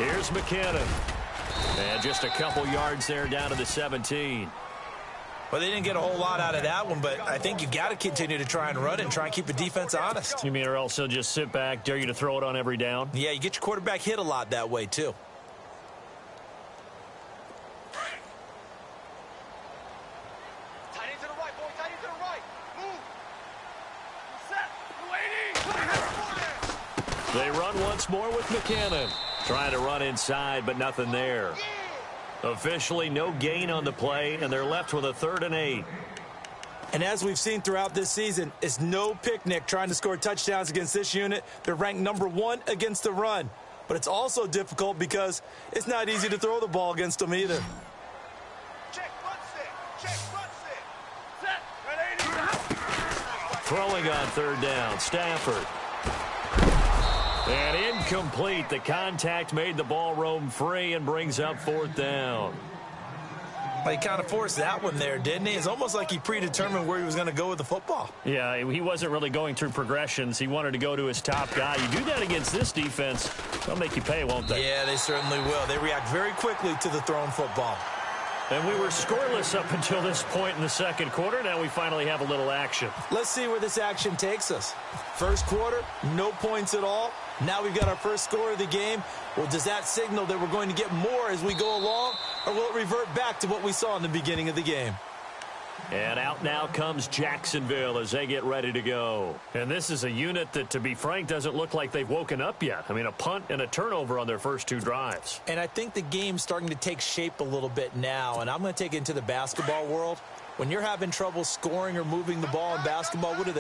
Here's McKinnon. And just a couple yards there down to the 17. Well, they didn't get a whole lot out of that one, but I think you've got to continue to try and run and try and keep the defense honest. You mean or else they'll just sit back, dare you to throw it on every down? Yeah, you get your quarterback hit a lot that way, too. They run once more with McKinnon. Trying to run inside, but nothing there. Officially, no gain on the play, and they're left with a 3rd and 8. And as we've seen throughout this season, it's no picnic trying to score touchdowns against this unit. They're ranked #1 against the run. But it's also difficult because it's not easy to throw the ball against them either. Throwing on 3rd down, Stafford. And incomplete. The contact made the ball roam free and brings up 4th down. Well, he kind of forced that one there, didn't he? It's almost like he predetermined where he was going to go with the football. Yeah, he wasn't really going through progressions. He wanted to go to his top guy. You do that against this defense, they'll make you pay, won't they? Yeah, they certainly will. They react very quickly to the thrown football. And we were scoreless up until this point in the 2nd quarter. Now we finally have a little action. Let's see where this action takes us. First quarter, no points at all. Now we've got our first score of the game. Well, does that signal that we're going to get more as we go along, or will it revert back to what we saw in the beginning of the game? And out now comes Jacksonville as they get ready to go. And this is a unit that, to be frank, doesn't look like they've woken up yet. I mean, a punt and a turnover on their first 2 drives. And I think the game's starting to take shape a little bit now, and I'm going to take it into the basketball world. When you're having trouble scoring or moving the ball in basketball, what do?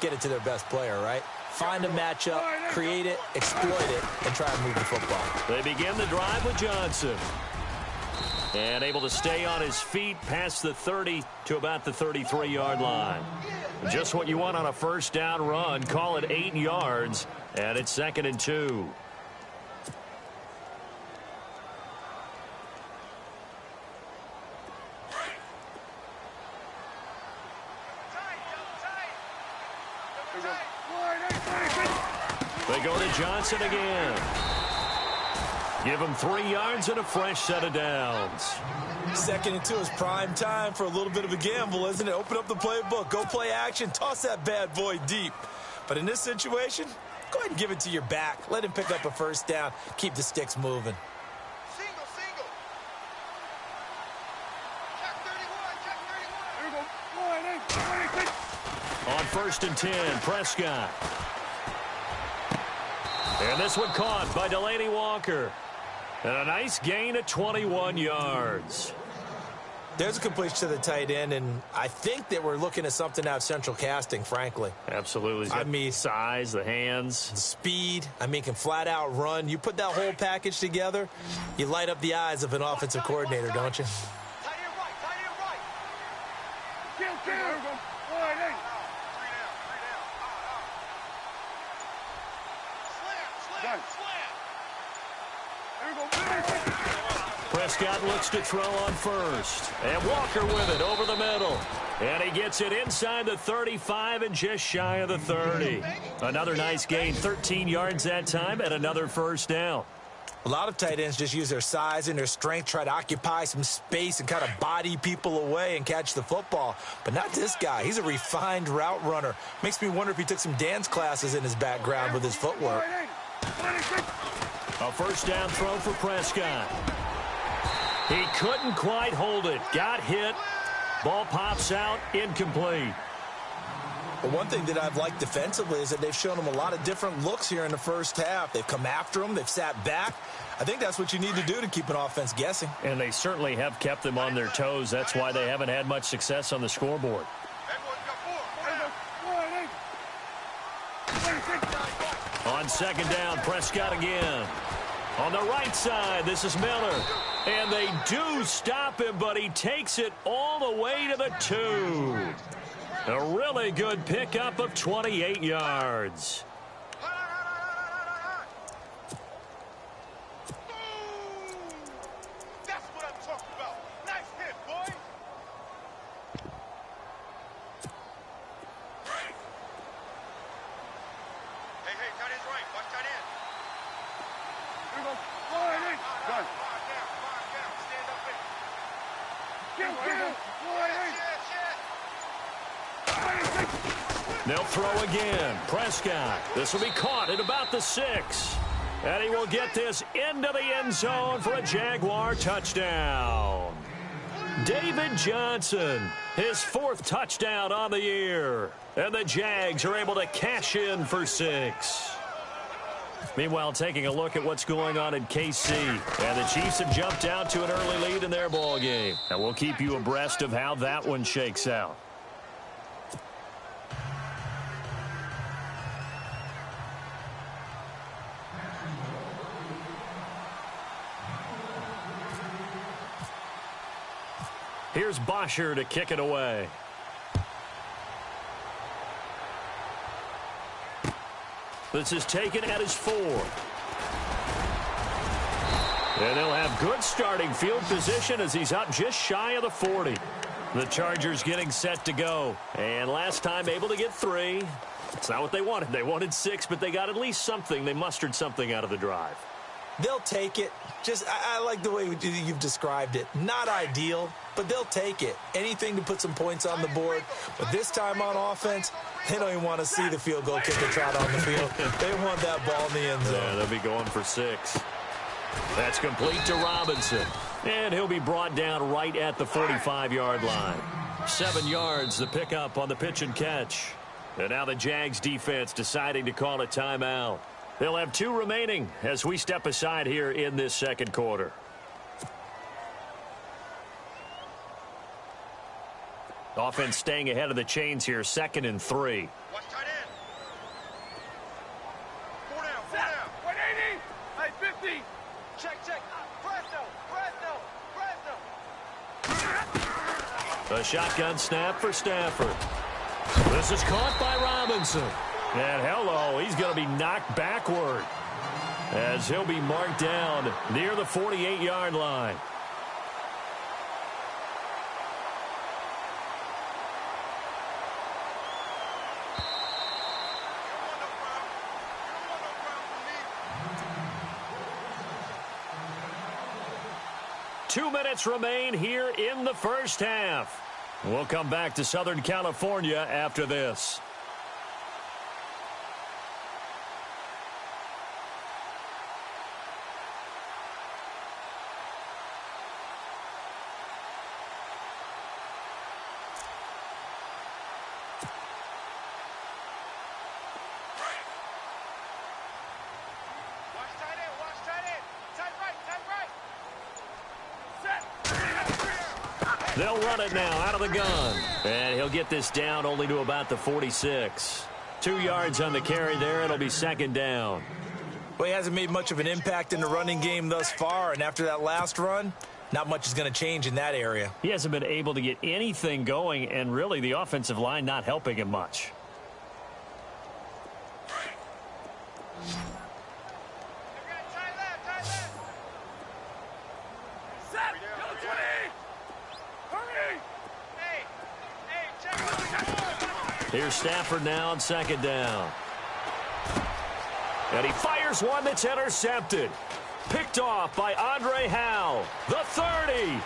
Get it to their best player, right? Find a matchup, create it, exploit it, and try and move the football. They begin the drive with Johnson. And able to stay on his feet past the 30 to about the 33-yard line. Just what you want on a first down run. Call it 8 yards, and it's 2nd and 2. They go to Johnson again. Give him 3 yards and a fresh set of downs. 2nd and 2 is prime time for a little bit of a gamble, isn't it? Open up the playbook, go play action, toss that bad boy deep. But in this situation, go ahead and give it to your back. Let him pick up a first down. Keep the sticks moving. Single. Check 31. On 1st and 10, Prescott. And this one caught by Delaney Walker. And a nice gain of 21 yards. There's a completion to the tight end, and I think that we're looking at something out of Central Casting, frankly. Absolutely. I mean, size, the hands. Speed. I mean, can flat out run. You put that whole package together, you light up the eyes of an offensive coordinator, don't you? Tight end right. Kill. Prescott looks to throw on 1st. And Walker with it over the middle. And he gets it inside the 35 and just shy of the 30. Another nice gain, 13 yards that time, and another first down. A lot of tight ends just use their size and their strength, try to occupy some space and kind of body people away and catch the football. But not this guy. He's a refined route runner. Makes me wonder if he took some dance classes in his background with his footwork. A first down throw for Prescott. He couldn't quite hold it. Got hit. Ball pops out. Incomplete. But one thing that I've liked defensively is that they've shown him a lot of different looks here in the first half. They've come after him. They've sat back. I think that's what you need to do to keep an offense guessing. And they certainly have kept them on their toes. That's why they haven't had much success on the scoreboard. On 2nd down, Prescott again. On the right side, this is Miller. And they do stop him, but he takes it all the way to the 2. A really good pickup of 28 yards. That's what I'm talking about. Nice hit, boy. Hey, tight end's right. Watch tight end. Here we go. Gun. Stand up there. Kill. They'll throw again. Prescott. This will be caught at about the 6. And he will get this into the end zone for a Jaguar touchdown. David Johnson, his 4th touchdown on the year. And the Jags are able to cash in for 6. Meanwhile, taking a look at what's going on in KC. And the Chiefs have jumped out to an early lead in their ball game. And we'll keep you abreast of how that one shakes out. Here's Bosher to kick it away. This is taken at his 4. And they'll have good starting field position as he's up just shy of the 40. The Chargers getting set to go. And last time able to get 3. It's not what they wanted. They wanted 6, but they got at least something. They mustered something out of the drive. They'll take it. I like the way you've described it. Not ideal, but they'll take it. Anything to put some points on the board. But this time on offense, they don't even want to see the field goal kicker trot on the field. They want that ball in the end zone. Yeah, they'll be going for 6. That's complete to Robinson. And he'll be brought down right at the 45-yard line. 7 yards, the pickup on the pitch and catch. And now the Jags defense deciding to call a timeout. They'll have 2 remaining as we step aside here in this second quarter. Offense staying ahead of the chains here, 2nd and 3. Watch tight end. 4 down. 180. Hey, 50. Check. Presto. A shotgun snap for Stafford. This is caught by Robinson. And hello, he's going to be knocked backward as he'll be marked down near the 48-yard line. Two minutes remain here in the first half. We'll come back to Southern California after this. They'll run it now out of the gun. And he'll get this down only to about the 46. 2 yards on the carry there. It'll be 2nd down. Well, he hasn't made much of an impact in the running game thus far. And after that last run, not much is going to change in that area. He hasn't been able to get anything going. And really, the offensive line not helping him much. Here's Stafford now on 2nd down. And he fires one that's intercepted. Picked off by Andre Howe. The 30.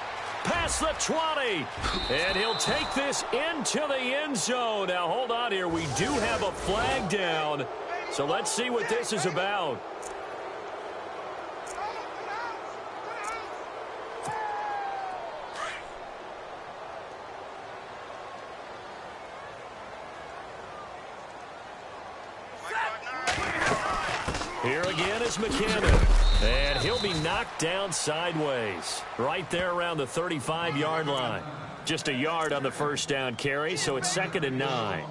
Past the 20. And he'll take this into the end zone. Now, hold on here. We do have a flag down. So let's see what this is about. Here again is McKinnon, and he'll be knocked down sideways right there around the 35-yard line. Just a yard on the first down carry, so it's 2nd and 9.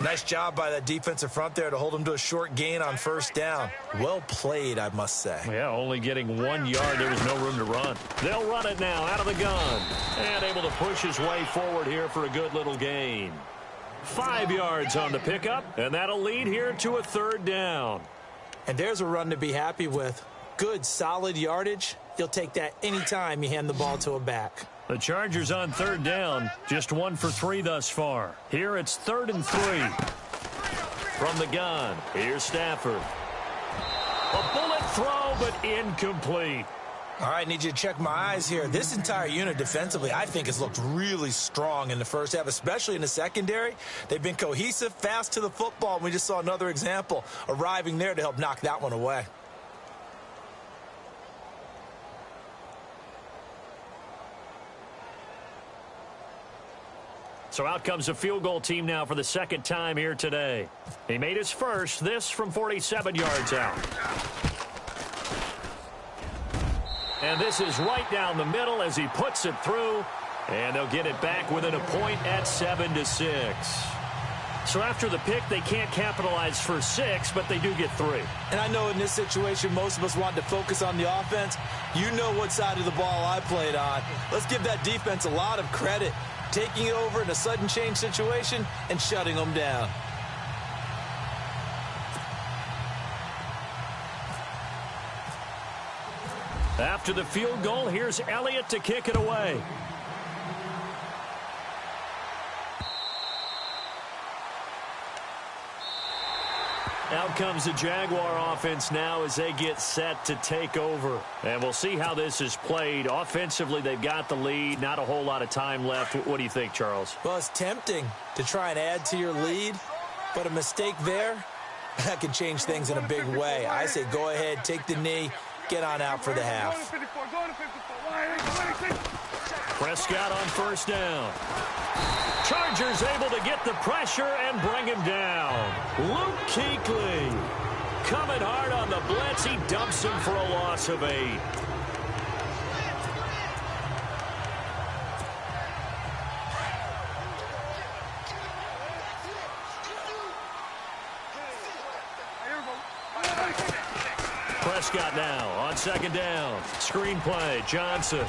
Nice job by that defensive front there to hold him to a short gain on first down. Well played, I must say. Yeah, only getting 1 yard. There was no room to run. They'll run it now out of the gun, and able to push his way forward here for a good little gain. 5 yards on the pickup, and that'll lead here to a 3rd down. And there's a run to be happy with. Good, solid yardage. You'll take that anytime you hand the ball to a back. The Chargers on 3rd down, just 1 for 3 thus far. Here it's 3rd and 3. From the gun, here's Stafford. A bullet throw, but incomplete. All right, need you to check my eyes here. This entire unit defensively, I think, has looked really strong in the first half, especially in the secondary. They've been cohesive, fast to the football, and we just saw another example arriving there to help knock that one away. So out comes a field goal team now for the second time here today. He made his first, this from 47 yards out. And this is right down the middle as he puts it through. And they'll get it back within a point at 7-6. So after the pick, they can't capitalize for 6, but they do get 3. And I know in this situation, most of us want to focus on the offense. You know what side of the ball I played on. Let's give that defense a lot of credit, taking it over in a sudden change situation and shutting them down. After the field goal, here's Elliott to kick it away. Out comes the Jaguar offense now as they get set to take over. And we'll see how this is played. Offensively, they've got the lead. Not a whole lot of time left. What do you think, Charles? Well, it's tempting to try and add to your lead, but a mistake there, that can change things in a big way. I say go ahead, take the knee, get on out for the half. Prescott on first down. Chargers able to get the pressure and bring him down. Luke Kuechly coming hard on the blitz. He dumps him for a loss of 8. Prescott now on second down. Screen play, Johnson.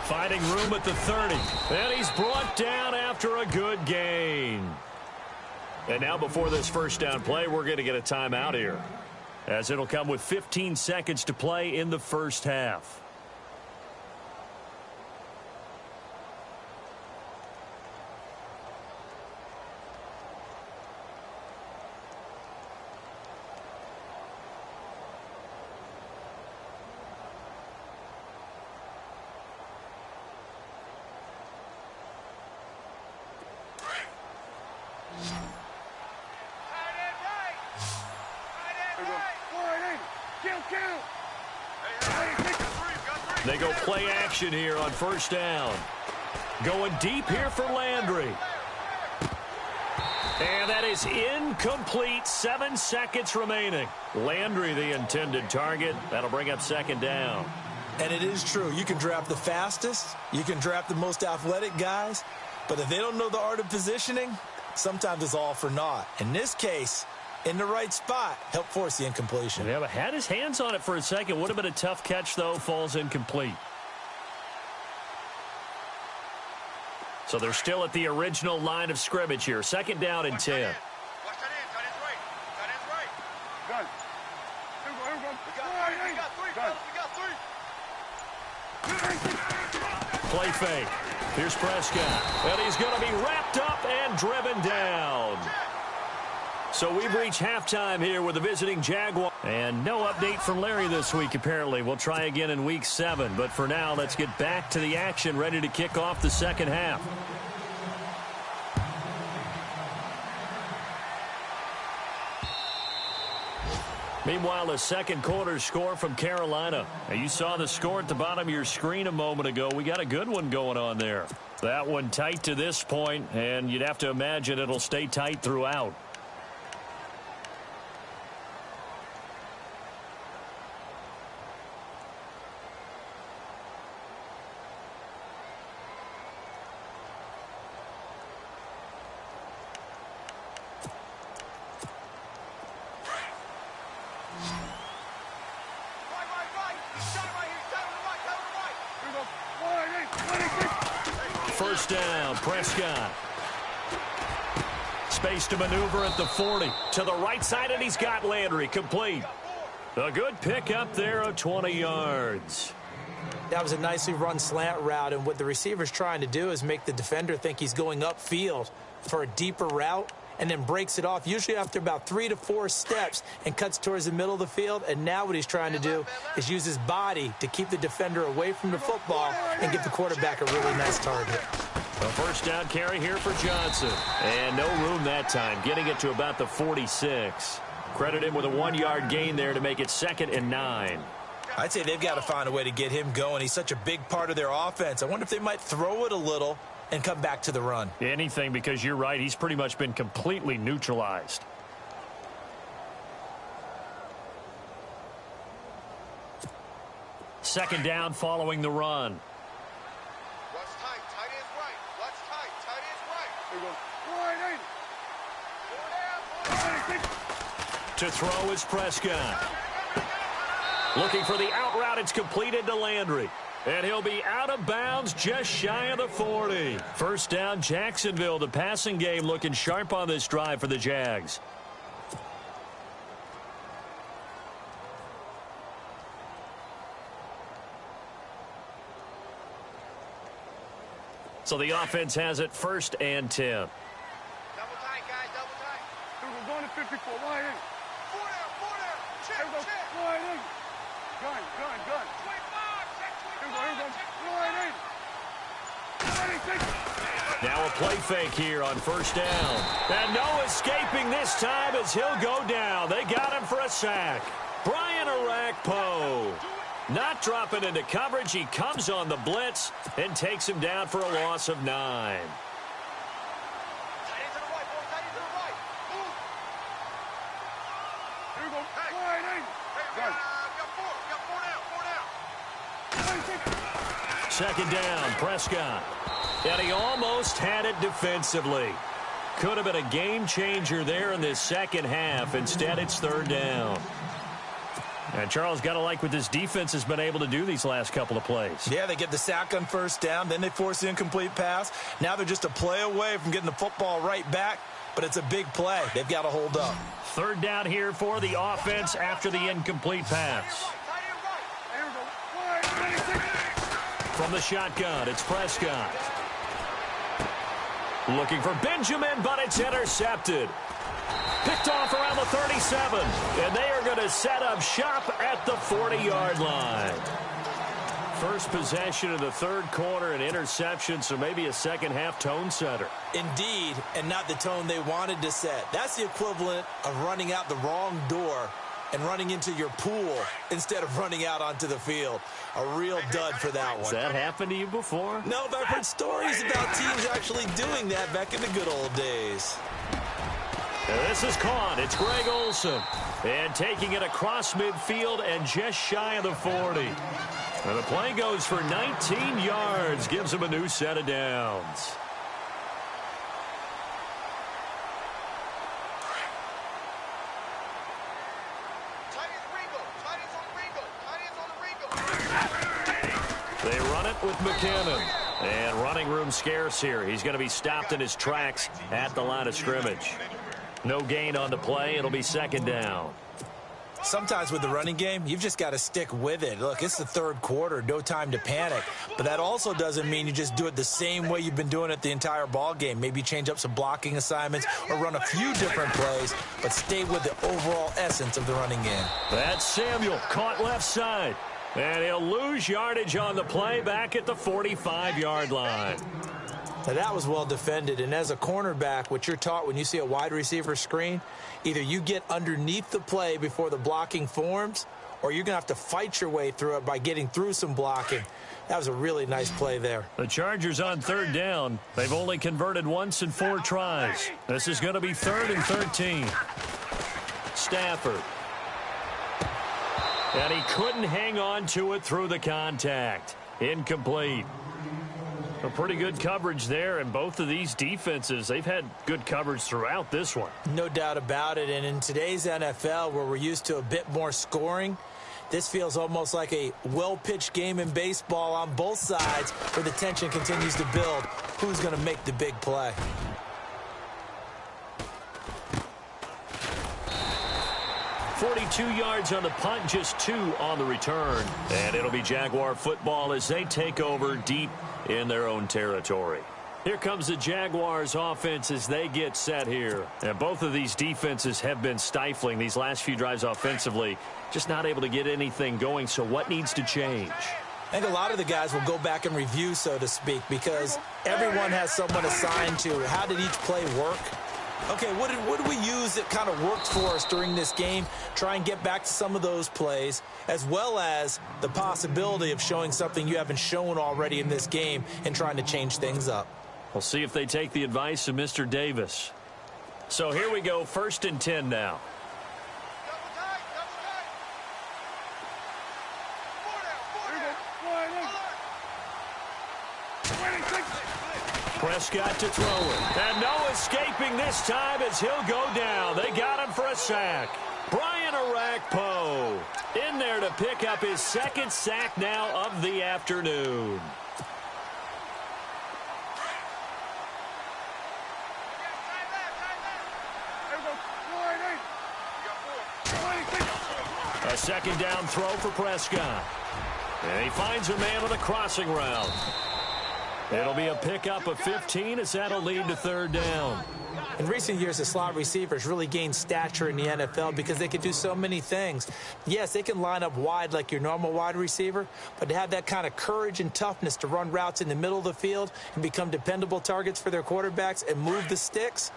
Finding room at the 30. And he's brought down after a good gain. And now before this first down play, we're going to get a timeout here, as it'll come with 15 seconds to play in the first half. They go play action here on first down. Going deep here for Landry. And that is incomplete. 7 seconds remaining. Landry, the intended target. That'll bring up second down. And it is true. You can draft the fastest. You can draft the most athletic guys. But if they don't know the art of positioning, sometimes it's all for naught. In this case, in the right spot, help force the incompletion. Yeah, but had his hands on it for a second. Would have been a tough catch, though. Falls incomplete. So they're still at the original line of scrimmage here. Second down and 10. Play fake. Here's Prescott. And he's going to be wrapped up and driven down. So we've reached halftime here with the visiting Jaguar. And no update from Larry this week, apparently. We'll try again in Week 7. But for now, let's get back to the action, ready to kick off the second half. Meanwhile, the second quarter score from Carolina. Now, you saw the score at the bottom of your screen a moment ago. We got a good one going on there. That one tight to this point, and you'd have to imagine it'll stay tight throughout. First down, Prescott. Space to maneuver at the 40. To the right side, and he's got Landry complete. A good pick up there of 20 yards. That was a nicely run slant route, and what the receiver's trying to do is make the defender think he's going upfield for a deeper route, and then breaks it off, usually after about 3 to 4 steps, and cuts towards the middle of the field. And now what he's trying to do is use his body to keep the defender away from the football and give the quarterback a really nice target. A first down carry here for Johnson. And no room that time, getting it to about the 46. Credit him with a 1-yard gain there to make it 2nd and 9. I'd say they've got to find a way to get him going. He's such a big part of their offense. I wonder if they might throw it a little and come back to the run. Anything, because you're right, he's pretty much been completely neutralized. Second down following the run. Watch tight. Tight ends right. Watch tight. Tight ends right. There you go. To throw is Prescott. Looking for the out route. It's completed to Landry. And he'll be out of bounds just shy of the 40. First down, Jacksonville. The passing game looking sharp on this drive for the Jags. So the offense has it 1st and 10. Double tight, guys. Double tight. We're going to 54. Line in. 4 down. 4 down. Check. Line in. Gun. 25. Check 25. Here we go. Line in. Now a play fake here on first down. And no escaping this time as he'll go down. They got him for a sack. Brian Arakpo not dropping into coverage. He comes on the blitz and takes him down for a loss of 9. Tight end to the right, boy. Tight end to the right. Move. Here we go. Line in. We got 4 down. 4 down. Second down, Prescott. And he almost had it defensively. Could have been a game changer there in this second half. Instead, it's 3rd down. And Charles, got to like what this defense has been able to do these last couple of plays. Yeah, they get the sack on first down, then they force the incomplete pass. Now they're just a play away from getting the football right back, but it's a big play. They've got to hold up. 3rd down here for the offense after the incomplete pass. From the shotgun, it's Prescott. Looking for Benjamin, but it's intercepted. Picked off around the 37, and they are going to set up shop at the 40-yard line. First possession of the 3rd quarter, an interception, so maybe a second-half tone setter. Indeed, and not the tone they wanted to set. That's the equivalent of running out the wrong door and running into your pool instead of running out onto the field. A real dud for that one. Has that happened to you before? No, but I've heard stories about teams actually doing that back in the good old days. This is caught. It's Greg Olsen. And taking it across midfield and just shy of the 40. And the play goes for 19 yards. Gives him a new set of downs. They run it with McKinnon. And running room scarce here. He's going to be stopped in his tracks at the line of scrimmage. No gain on the play. It'll be 2nd down. Sometimes with the running game, you've just got to stick with it. Look, it's the 3rd quarter, no time to panic. But that also doesn't mean you just do it the same way you've been doing it the entire ball game. Maybe change up some blocking assignments or run a few different plays, but stay with the overall essence of the running game. That's Samuel, caught left side. And he'll lose yardage on the play back at the 45-yard line. Now, that was well defended, and as a cornerback, what you're taught when you see a wide receiver screen, either you get underneath the play before the blocking forms, or you're going to have to fight your way through it by getting through some blocking. That was a really nice play there. The Chargers on 3rd down. They've only converted once in 4 tries. This is going to be 3rd and 13. Stafford. And he couldn't hang on to it through the contact. Incomplete. A pretty good coverage there, and both of these defenses, they've had good coverage throughout this one. No doubt about it, and in today's NFL, where we're used to a bit more scoring, this feels almost like a well-pitched game in baseball on both sides, where the tension continues to build. Who's going to make the big play? .42 yards on the punt, just 2 on the return. And it'll be Jaguar football as they take over deep in their own territory. Here comes the Jaguars offense as they get set here. And both of these defenses have been stifling these last few drives offensively. Just not able to get anything going. So what needs to change? I think a lot of the guys will go back and review, so to speak, because everyone has someone assigned to how did each play work. Okay, what did we use that kind of worked for us during this game? Try and get back to some of those plays, as well as the possibility of showing something you haven't shown already in this game and trying to change things up. We'll see if they take the advice of Mr. Davis. So here we go, 1st and 10 now. Prescott to throw it. And no escaping this time as he'll go down. They got him for a sack. Brian Arakpo in there to pick up his 2nd sack now of the afternoon. A 2nd down throw for Prescott. And he finds a man on a crossing route. It'll be a pickup of 15 as that'll lead to 3rd down. In recent years, the slot receivers really gained stature in the NFL because they can do so many things. Yes, they can line up wide like your normal wide receiver, but to have that kind of courage and toughness to run routes in the middle of the field and become dependable targets for their quarterbacks and move the sticks,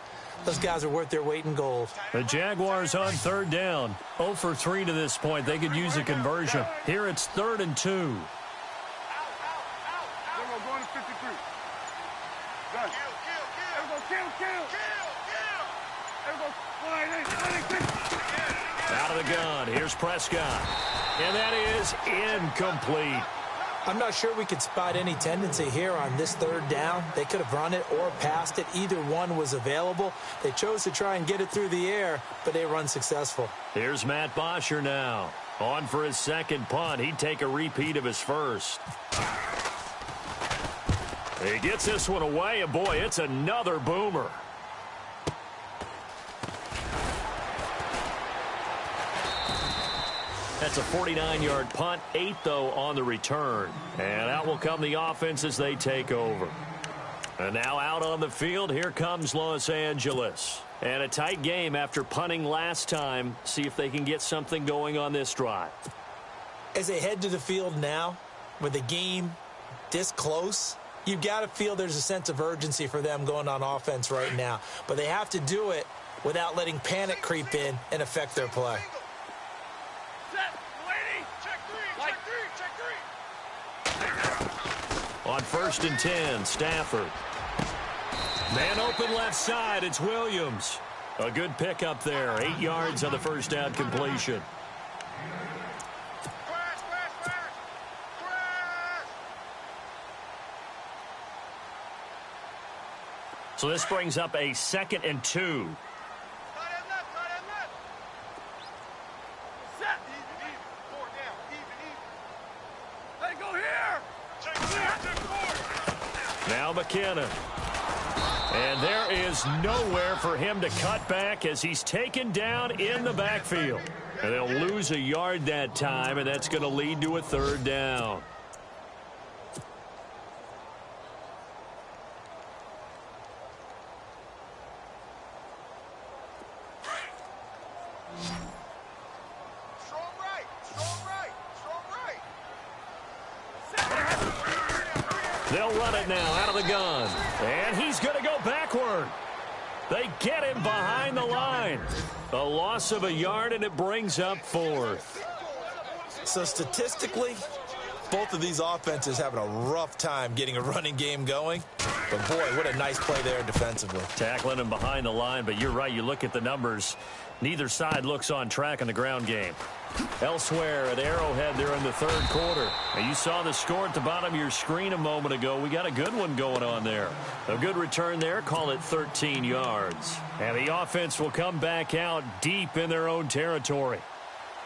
those guys are worth their weight in gold. The Jaguars on 3rd down. 0 for 3 to this point. They could use a conversion. Here it's 3rd and 2. Out of the gun, here's Prescott. And that is incomplete. I'm not sure we could spot any tendency here on this 3rd down. They could have run it or passed it. Either one was available. They chose to try and get it through the air, but they were unsuccessful. Here's Matt Bosher now. On for his 2nd punt. He'd take a repeat of his 1st. He gets this one away, and boy, it's another boomer. That's a 49-yard punt, 8 though on the return. And out will come the offense as they take over. And now out on the field, here comes Los Angeles. And a tight game after punting last time. See if they can get something going on this drive. As they head to the field now, with the game this close, you've got to feel there's a sense of urgency for them going on offense right now. But they have to do it without letting panic creep in and affect their play. On 1st and 10, Stafford. Man open left side, it's Williams. A good pickup there, 8 yards on the 1st down completion. So this brings up a 2nd and 2. Now McKinnon. And there is nowhere for him to cut back as he's taken down in the backfield. And they'll lose a yard that time, and that's going to lead to a 3rd down. They'll run it now out of the gun. And he's going to go backward. They get him behind the line. A loss of a yard, and it brings up 4th. So statistically, both of these offenses having a rough time getting a running game going. But, boy, what a nice play there defensively. Tackling him behind the line, but you're right. You look at the numbers. Neither side looks on track in the ground game. Elsewhere at Arrowhead, they're in the 3rd quarter. And you saw the score at the bottom of your screen a moment ago. We got a good one going on there. A good return there. Call it 13 yards. And the offense will come back out deep in their own territory.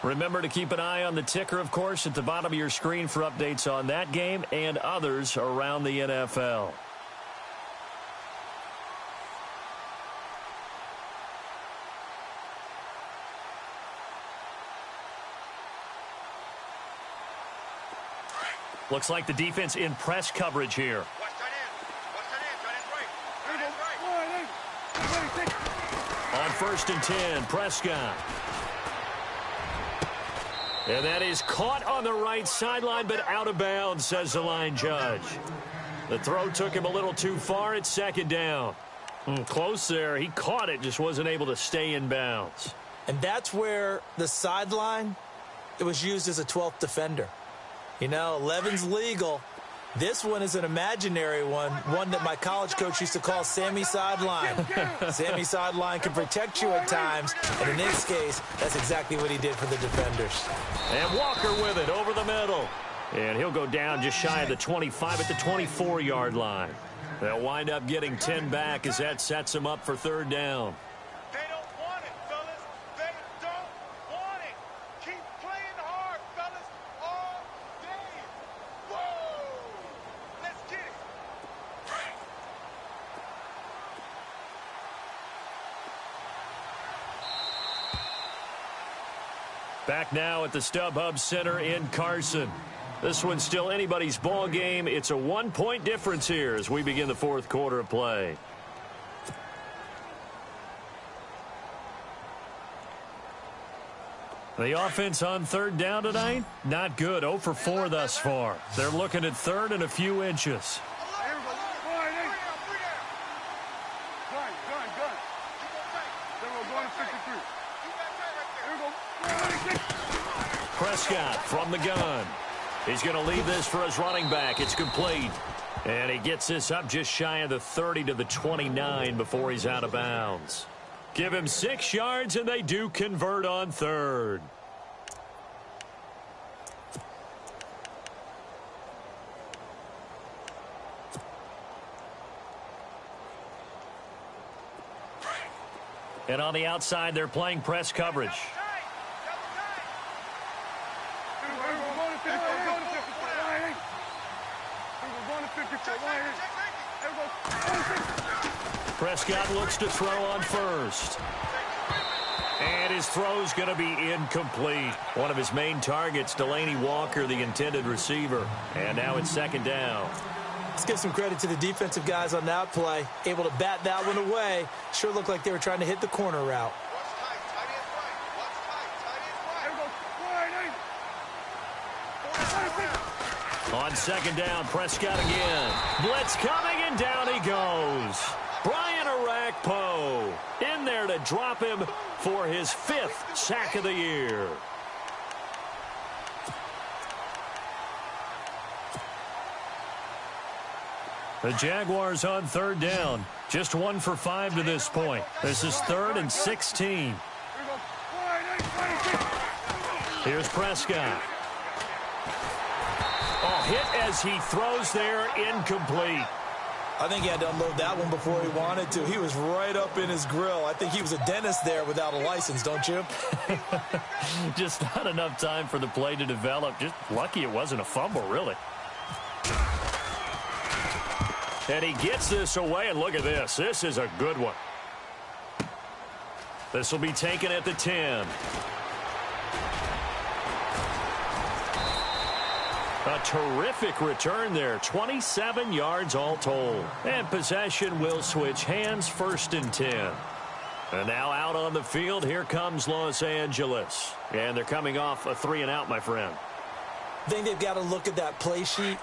Remember to keep an eye on the ticker, of course, at the bottom of your screen for updates on that game and others around the NFL. Looks like the defense in press coverage here. first and 10. Prescott. And that is caught on the right sideline, but out of bounds, says the line judge. The throw took him a little too far. It's second down. Close there. He caught it, just wasn't able to stay in bounds. And that's where the sideline, it was used as a 12th defender. You know, 11's legal. This one is an imaginary one that my college coach used to call Sammy Sideline. Sammy Sideline can protect you at times, and in this case, that's exactly what he did for the defenders. And Walker with it over the middle. And he'll go down just shy of the 25 at the 24-yard line. They'll wind up getting 10 back as that sets them up for third down. They don't want it, fellas. They don't want it. Keep playing hard, fellas, all day. Whoa! Let's get it. Back now at the StubHub Center in Carson. This one's still anybody's ball game. It's a 1-point difference here as we begin the fourth quarter of play. The offense on third down tonight, not good. 0 for 4 thus far. They're looking at third and a few inches. Prescott from the gun. He's going to leave this for his running back. It's complete. And he gets this up just shy of the 30 to the 29 before he's out of bounds. Give him 6 yards, and they do convert on third. And on the outside, they're playing press coverage. Prescott looks to throw on first. And his throw's going to be incomplete. One of his main targets, Delaney Walker, the intended receiver. And now it's second down. Let's give some credit to the defensive guys on that play. Able to bat that one away. Sure looked like they were trying to hit the corner route. On second down, Prescott again. Blitz coming, and down he goes. Brian Arakpo in there to drop him for his 5th sack of the year. The Jaguars on third down. Just 1 for 5 to this point. This is 3rd and 16. Here's Prescott. Oh, hit as he throws there, incomplete. I think he had to unload that one before he wanted to. He was right up in his grill. I think he was a dentist there without a license, don't you? Just not enough time for the play to develop. Just lucky it wasn't a fumble, really. And he gets this away, and look at this. This is a good one. This will be taken at the 10. A terrific return there. 27 yards all told. And possession will switch hands, 1st and 10. And now out on the field, here comes Los Angeles. And they're coming off a 3-and-out, my friend. I think they've got to look at that play sheet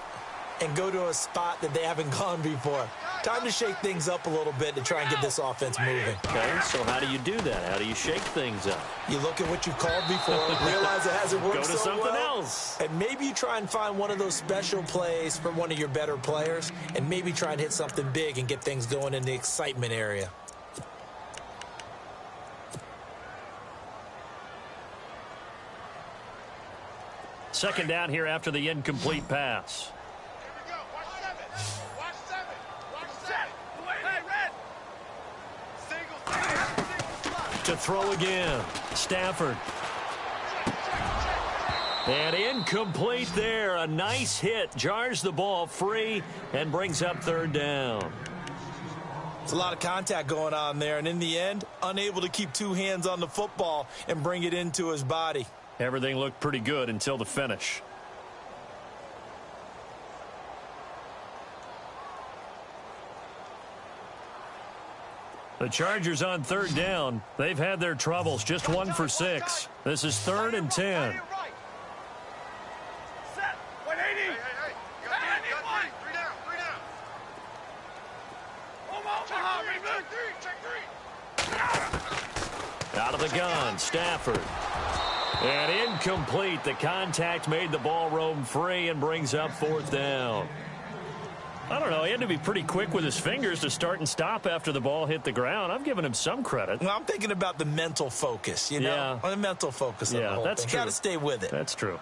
and go to a spot that they haven't gone before. Time to shake things up a little bit to try and get this offense moving. Okay, so how do you do that? How do you shake things up? You look at what you called before, realize it hasn't worked Go to so something well, else. and maybe you try and find one of those special plays from one of your better players, and maybe try and hit something big and get things going in the excitement area. Second down here after the incomplete pass. To throw again. Stafford. And incomplete there. A nice hit. Jars the ball free and brings up third down. It's a lot of contact going on there, and in the end, unable to keep 2 hands on the football and bring it into his body. Everything looked pretty good until the finish. The Chargers on third down. They've had their troubles. Just 1 for 6. This is 3rd and 10. Out of the gun, Stafford. And incomplete. The contact made the ball roam free and brings up 4th down. I don't know. He had to be pretty quick with his fingers to start and stop after the ball hit the ground. I'm giving him some credit. Well, I'm thinking about the mental focus, you know? Yeah. The mental focus of the whole that's thing. true. Got to stay with it. That's true.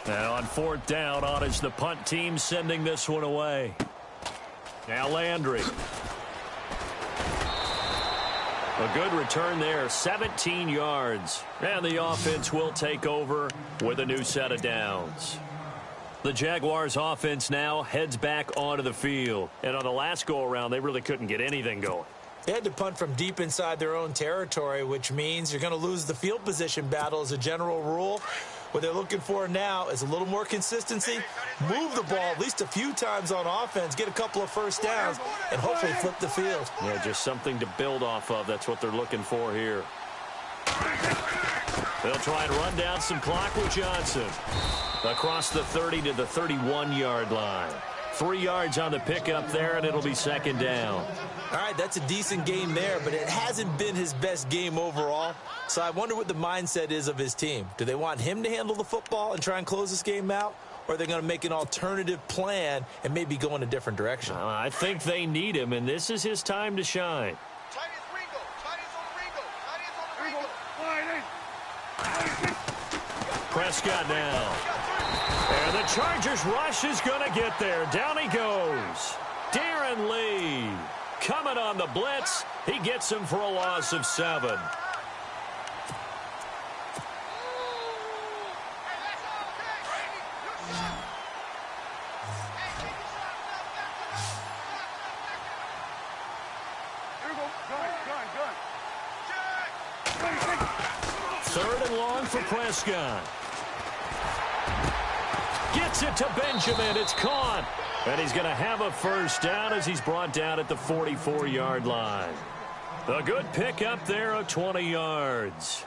Now on 4th down, on is the punt team sending this one away. Now Landry. A good return there, 17 yards. And the offense will take over with a new set of downs. The Jaguars offense now heads back onto the field. And on the last go-around, they really couldn't get anything going. They had to punt from deep inside their own territory, which means you're going to lose the field position battle as a general rule. What they're looking for now is a little more consistency, move the ball at least a few times on offense, get a couple of first downs, and hopefully flip the field. Yeah, just something to build off of. That's what they're looking for here. They'll try and run down some clock with Johnson. Across the 30 to the 31-yard line. 3 yards on the pickup there, and it'll be 2nd down. All right, that's a decent game there, but it hasn't been his best game overall. So I wonder what the mindset is of his team. Do they want him to handle the football and try and close this game out? Or are they going to make an alternative plan and maybe go in a different direction? I think they need him, and this is his time to shine. Prescott now. And the Chargers rush is going to get there. Down he goes. Darren Lee coming on the blitz. He gets him for a loss of 7. Third and long for Prescott. Gets it to Benjamin. It's caught. And he's going to have a first down as he's brought down at the 44-yard line. A good pickup there of 20 yards.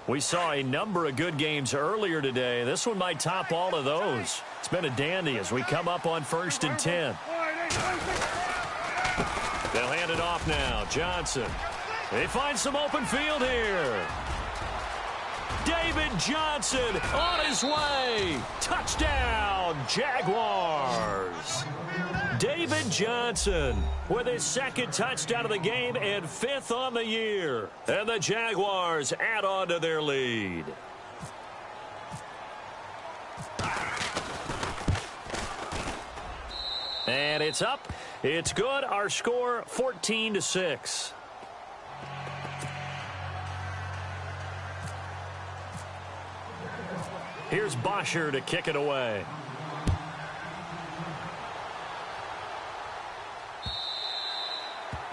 We saw a number of good games earlier today. This one might top all of those. It's been a dandy as we come up on 1st and 10. They'll hand it off now. Johnson. They find some open field here. David Johnson on his way. Touchdown, Jaguars. David Johnson with his 2nd touchdown of the game and 5th on the year. And the Jaguars add on to their lead. And it's up. It's good. Our score 14-6. Here's Bosher to kick it away.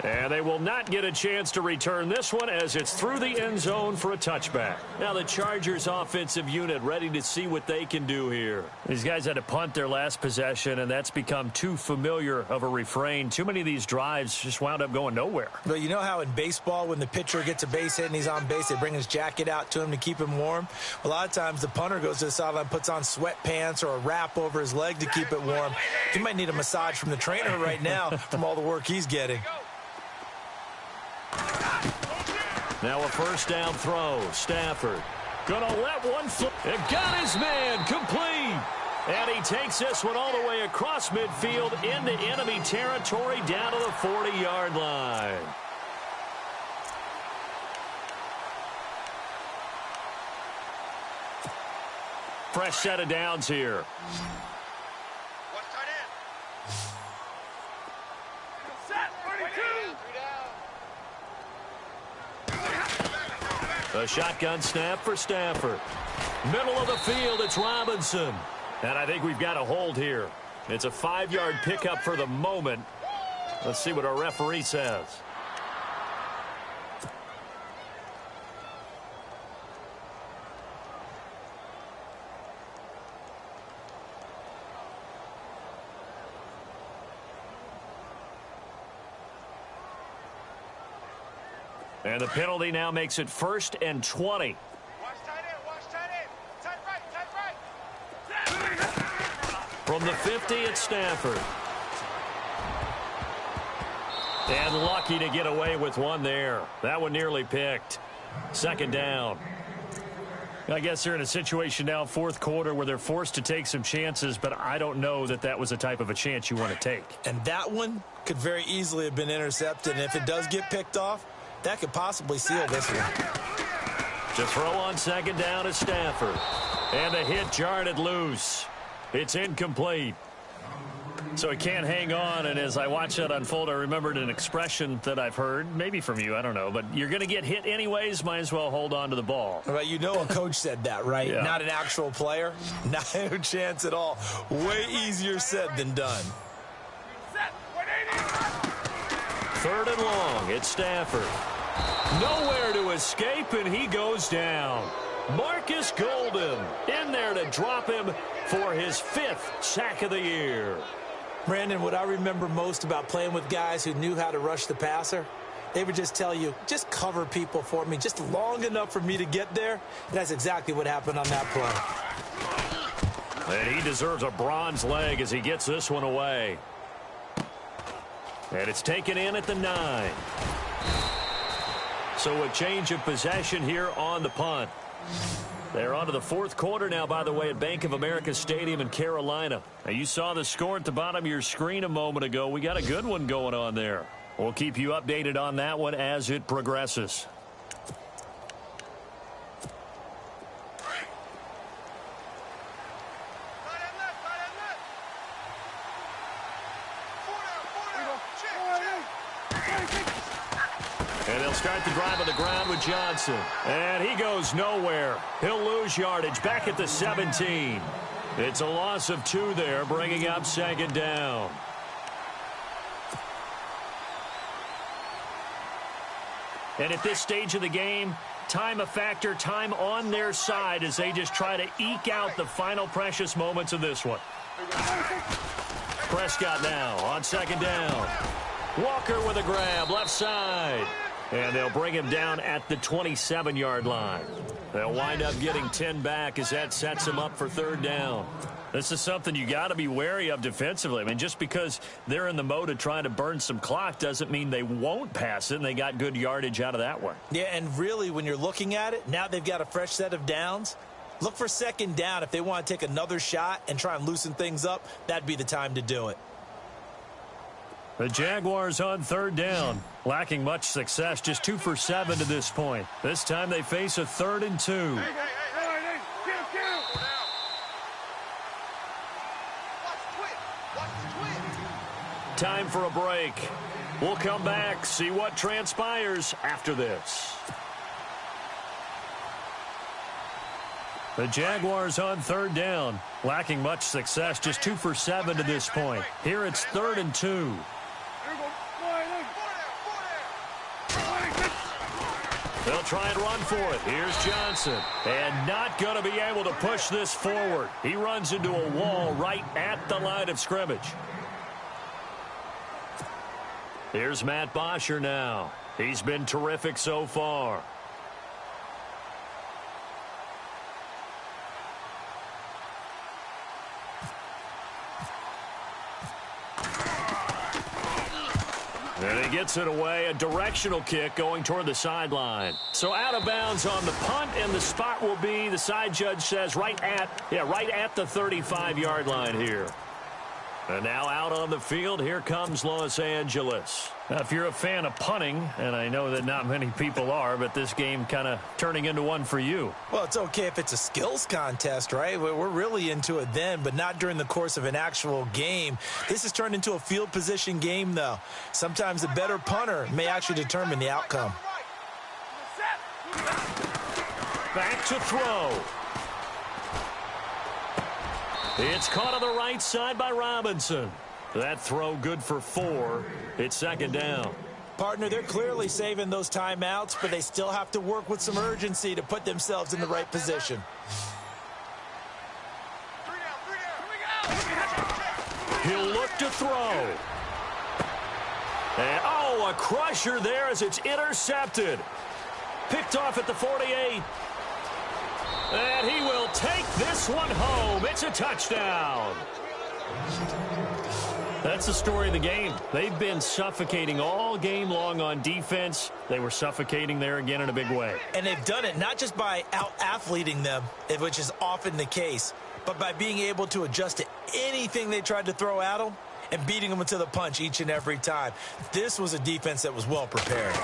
And they will not get a chance to return this one as it's through the end zone for a touchback. Now the Chargers offensive unit ready to see what they can do here. These guys had to punt their last possession, and that's become too familiar of a refrain. Too many of these drives just wound up going nowhere. But you know how in baseball when the pitcher gets a base hit and he's on base, they bring his jacket out to him to keep him warm? A lot of times the punter goes to the sideline, puts on sweatpants or a wrap over his leg to keep it warm. He might need a massage from the trainer right now from all the work he's getting. Now a first down throw. Stafford gonna let one flip. It got his man complete. And he takes this one all the way across midfield into enemy territory down to the 40-yard line. Fresh set of downs here. Set. A shotgun snap for Stafford. Middle of the field, it's Robinson. And I think we've got a hold here. It's a 5-yard pickup for the moment. Let's see what our referee says. And the penalty now makes it 1st and 20. Watch tight end, watch tight end. Tight right. From the 50, it's Stafford. And lucky to get away with one there. That one nearly picked. 2nd down. I guess they're in a situation now, 4th quarter, where they're forced to take some chances, but I don't know that that was the type of a chance you want to take. And that one could very easily have been intercepted. And if it does get picked off, that could possibly seal this one. To throw on 2nd down is Stafford. And the hit jarred it loose. It's incomplete. So he can't hang on, and as I watch that unfold, I remembered an expression that I've heard, maybe from you, I don't know, but you're going to get hit anyways, might as well hold on to the ball. Well, you know a coach said that, right? Yeah. Not an actual player. Not a chance at all. Way easier said than done. 3rd and long, it's Stafford. Nowhere to escape, and he goes down. Marcus Golden in there to drop him for his 5th sack of the year. Brandon, what I remember most about playing with guys who knew how to rush the passer, they would just tell you, just cover people for me, just long enough for me to get there. And that's exactly what happened on that play. And he deserves a bronze leg as he gets this one away. And it's taken in at the 9. So a change of possession here on the punt. They're on to the 4th quarter now, by the way, at Bank of America Stadium in Carolina. Now, you saw the score at the bottom of your screen a moment ago. We got a good one going on there. We'll keep you updated on that one as it progresses. And they'll start the drive on the ground with Johnson. And he goes nowhere. He'll lose yardage back at the 17. It's a loss of 2 there, bringing up 2nd down. And at this stage of the game, time a factor, time on their side as they just try to eke out the final precious moments of this one. Prescott now on 2nd down. Walker with a grab, left side. And they'll bring him down at the 27-yard line. They'll wind up getting 10 back as that sets him up for 3rd down. This is something you got to be wary of defensively. I mean, just because they're in the mode of trying to burn some clock doesn't mean they won't pass it, and they got good yardage out of that one. Yeah, and really, when you're looking at it, now they've got a fresh set of downs. Look for 2nd down. If they want to take another shot and try and loosen things up, that'd be the time to do it. The Jaguars on 3rd down, lacking much success, just 2 for 7 to this point. This time they face a 3rd and 2. Time for a break. We'll come back, see what transpires after this. The Jaguars on 3rd down, lacking much success, just 2 for 7 to this point. Here it's 3rd and 2. They'll try and run for it. Here's Johnson. And not going to be able to push this forward. He runs into a wall right at the line of scrimmage. Here's Matt Bosher now. He's been terrific so far. And he gets it away, a directional kick going toward the sideline. So out of bounds on the punt, and the spot will be, the side judge says, right at the 35-yard line here. And now out on the field, here comes Los Angeles. Now, if you're a fan of punting, and I know that not many people are, but this game kind of turning into one for you. Well, it's okay if it's a skills contest, right? We're really into it then, but not during the course of an actual game. This has turned into a field position game, though. Sometimes the better punter may actually determine the outcome. Back to throw. It's caught on the right side by Robinson. That throw good for 4. It's second down. Partner, they're clearly saving those timeouts, but they still have to work with some urgency to put themselves in the right position. He'll look to throw. And, oh, a crusher there as it's intercepted. Picked off at the 48. And he will take this one home. It's a touchdown. That's the story of the game. They've been suffocating all game long on defense. They were suffocating there again in a big way. And they've done it not just by out-athleting them, which is often the case, but by being able to adjust to anything they tried to throw at them and beating them to the punch each and every time. This was a defense that was well prepared.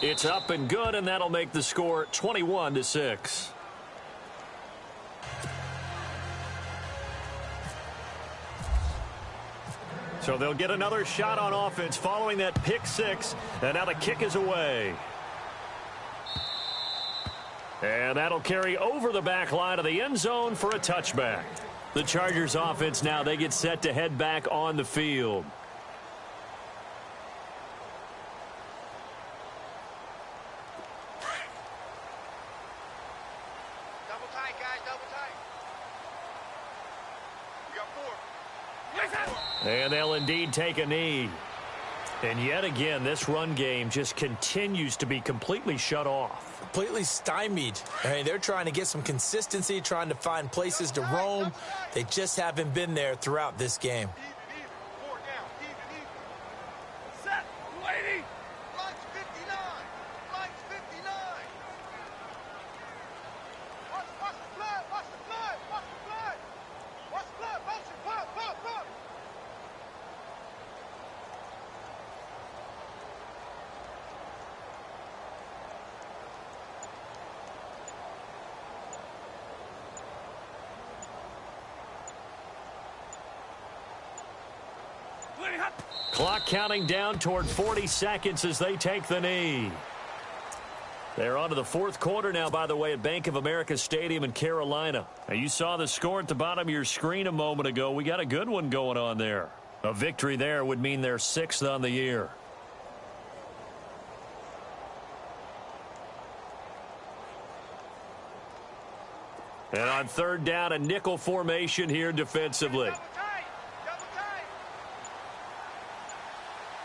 It's up and good, and that'll make the score 21-6. So they'll get another shot on offense following that pick 6, and now the kick is away. And that'll carry over the back line of the end zone for a touchback. The Chargers offense now, they get set to head back on the field. Double tight, guys, double tight. We got 4. And they'll indeed take a knee. And yet again, this run game just continues to be completely shut off. Completely stymied. I mean, they're trying to get some consistency, trying to find places to roam. They just haven't been there throughout this game. Even. 4 down, even. Set, lady. Lights 59. Lights 59. Watch the blood, watch the blood, watch the blood. Watch the blood, motion, pop. Clock counting down toward 40 seconds as they take the knee. They're on to the fourth quarter now, by the way, at Bank of America Stadium in Carolina. Now, you saw the score at the bottom of your screen a moment ago. We got a good one going on there. A victory there would mean they're 6th on the year. And on third down, a nickel formation here defensively. Double tight.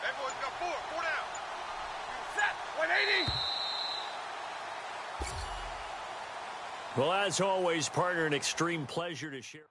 Everyone's got 4 down. Set, 180. Well, as always, partner, an extreme pleasure to share.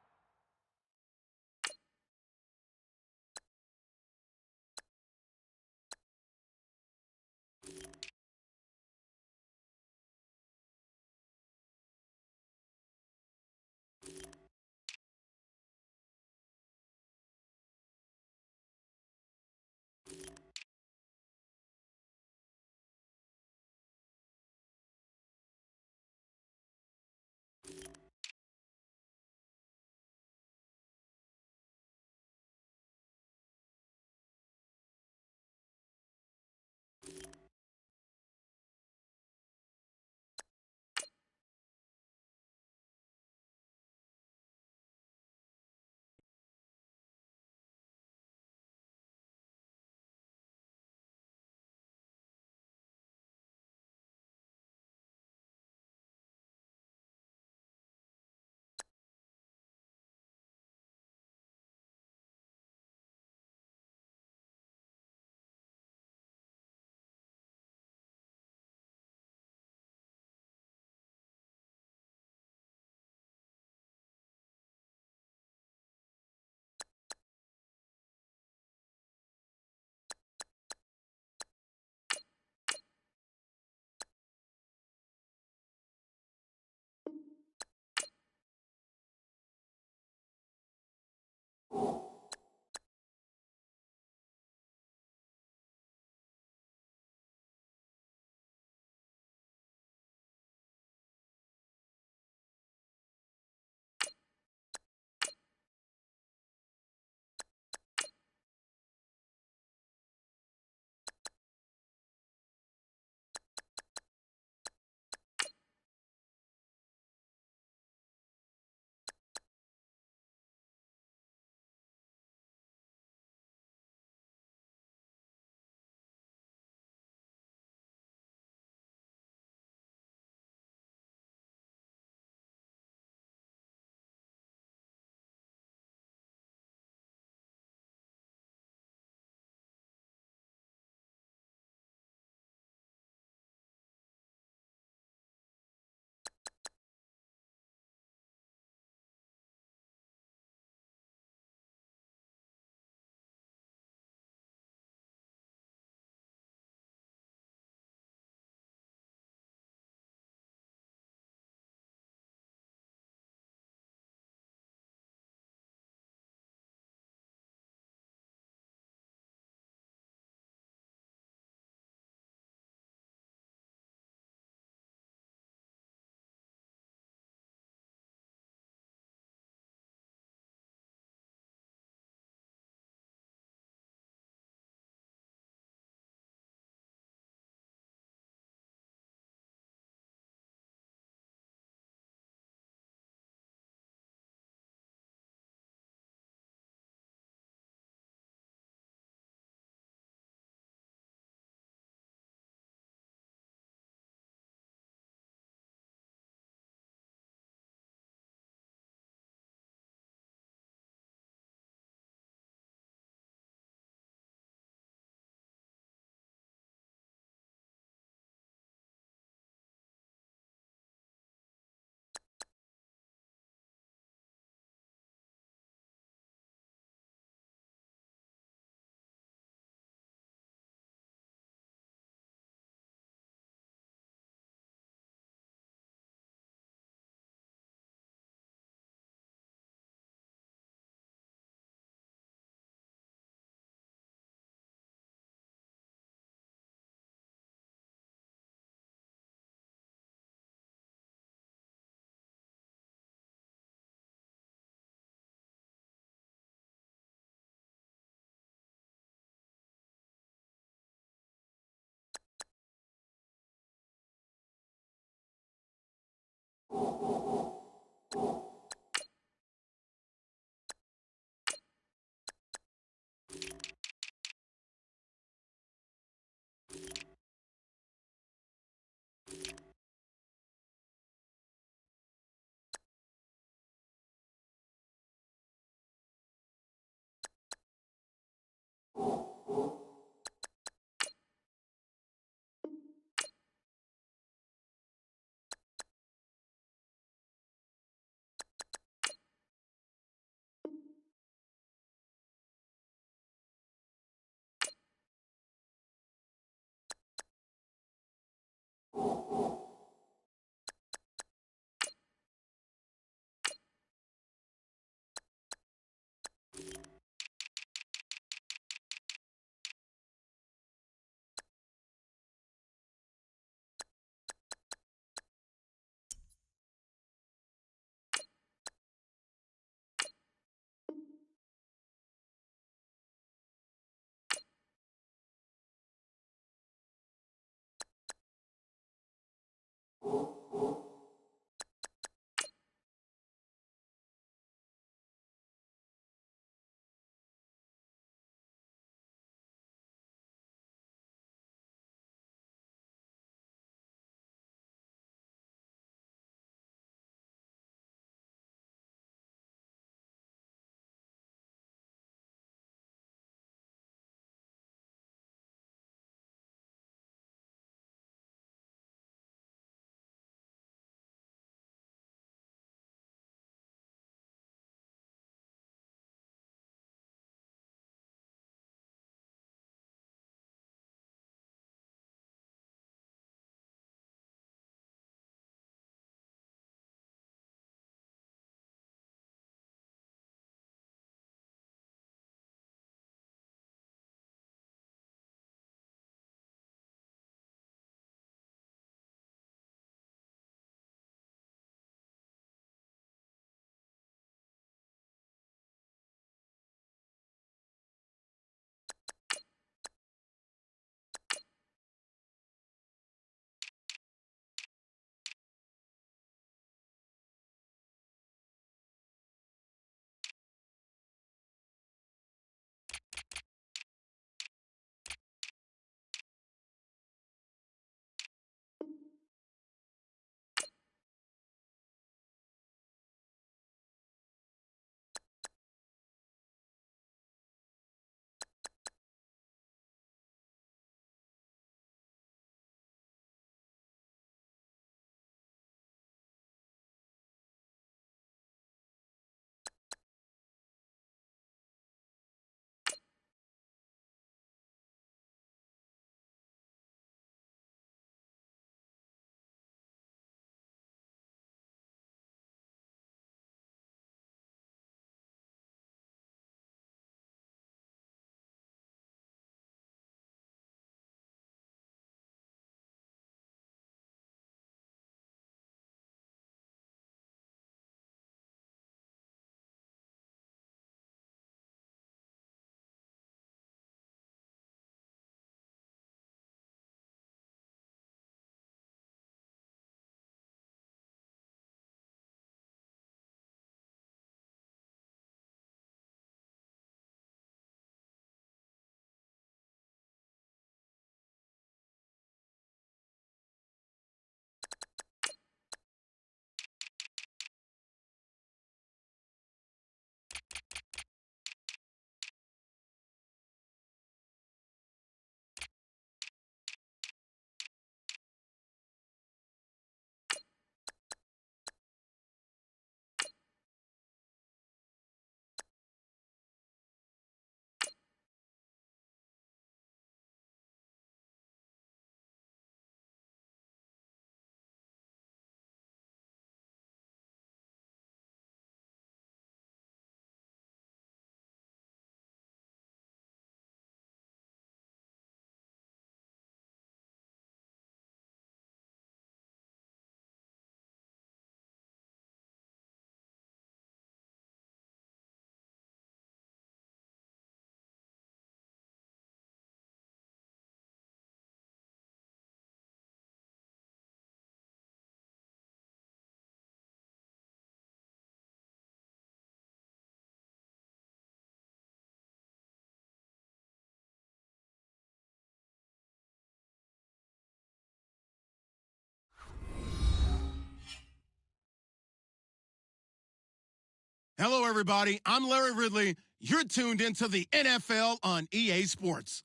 Hello, everybody. I'm Larry Ridley. You're tuned into the NFL on EA Sports.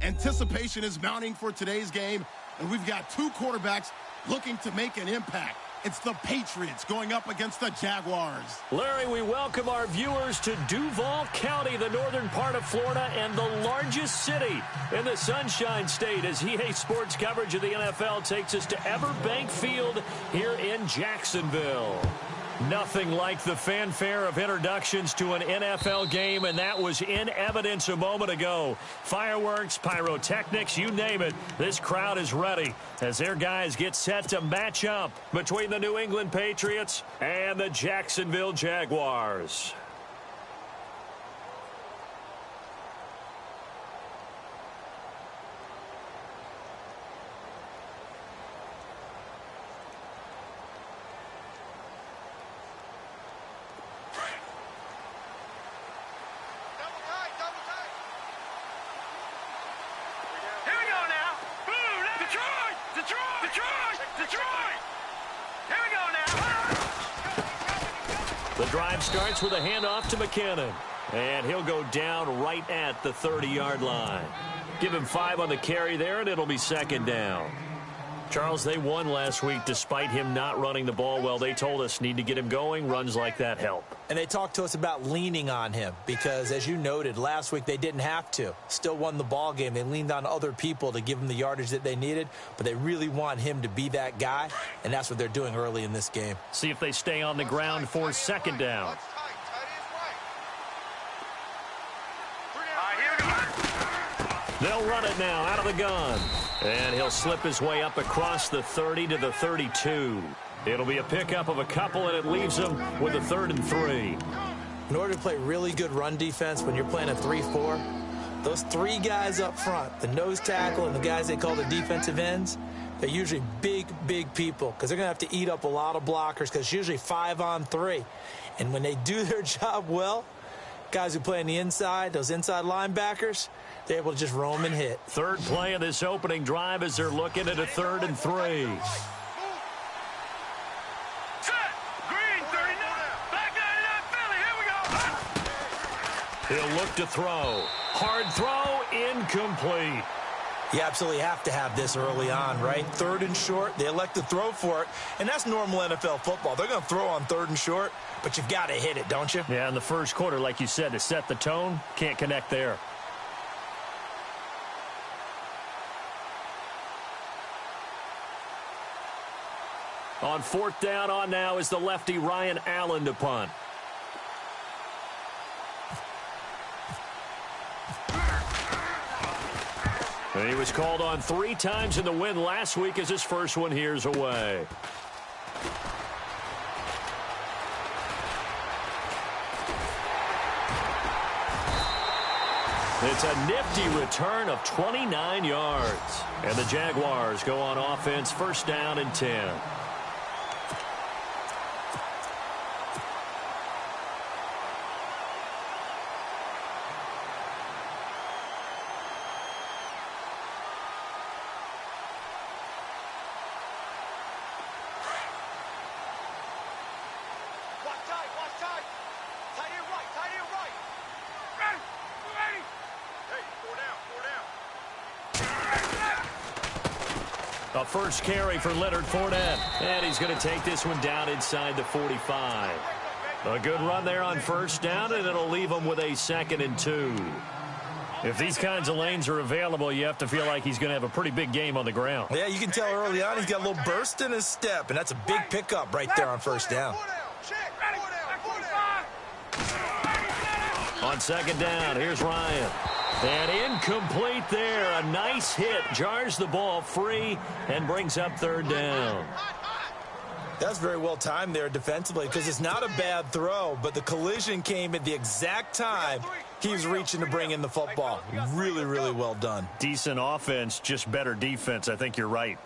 Anticipation is mounting for today's game, and we've got two quarterbacks looking to make an impact. It's the Patriots going up against the Jaguars. Larry, we welcome our viewers to Duval County, the northern part of Florida, and the largest city in the Sunshine State, as EA Sports coverage of the NFL takes us to Everbank Field here in Jacksonville. Nothing like the fanfare of introductions to an NFL game, and that was in evidence a moment ago. Fireworks, pyrotechnics, you name it. This crowd is ready as their guys get set to match up between the New England Patriots and the Jacksonville Jaguars. The drive starts with a handoff to McKinnon, and he'll go down right at the 30-yard line. Give him 5 on the carry there, and it'll be second down. Charles, they won last week despite him not running the ball well. They told us need to get him going. Runs like that help. And they talked to us about leaning on him because, as you noted, last week they didn't have to. Still won the ball game. They leaned on other people to give him the yardage that they needed, but they really want him to be that guy, and that's what they're doing early in this game. See if they stay on the ground for second down. They'll run it now out of the gun. And he'll slip his way up across the 30 to the 32. It'll be a pickup of a couple, and it leaves him with a 3rd and 3. In order to play really good run defense when you're playing a 3-4, those 3 guys up front, the nose tackle and the guys they call the defensive ends, they're usually big, big people because they're going to have to eat up a lot of blockers because it's usually 5 on 3. And when they do their job well, guys who play on the inside, those inside linebackers, they're able to just roam and hit. Third play of this opening drive as they're looking at a 3rd and 3. He'll look to throw. Hard throw, incomplete. You absolutely have to have this early on, right? 3rd and short, they elect to throw for it, and that's normal NFL football. They're going to throw on 3rd and short, but you've got to hit it, don't you? Yeah, in the first quarter, like you said, to set the tone, can't connect there. On 4th down, on now is the lefty Ryan Allen to punt. And he was called on 3 times in the win last week as his first one here's away. It's a nifty return of 29 yards. And the Jaguars go on offense, 1st down and 10. A first carry for Leonard Fournette. And he's going to take this one down inside the 45. A good run there on 1st down, and it'll leave him with a 2nd and 2. If these kinds of lanes are available, you have to feel like he's going to have a pretty big game on the ground. Yeah, you can tell early on he's got a little burst in his step, and that's a big pickup right there on 1st down. On 2nd down, here's Ryan. And incomplete there. A nice hit. Jars the ball free and brings up 3rd down. That's very well timed there defensively because it's not a bad throw, but the collision came at the exact time he was reaching to bring in the football. Really, really well done. Decent offense, just better defense. I think you're right.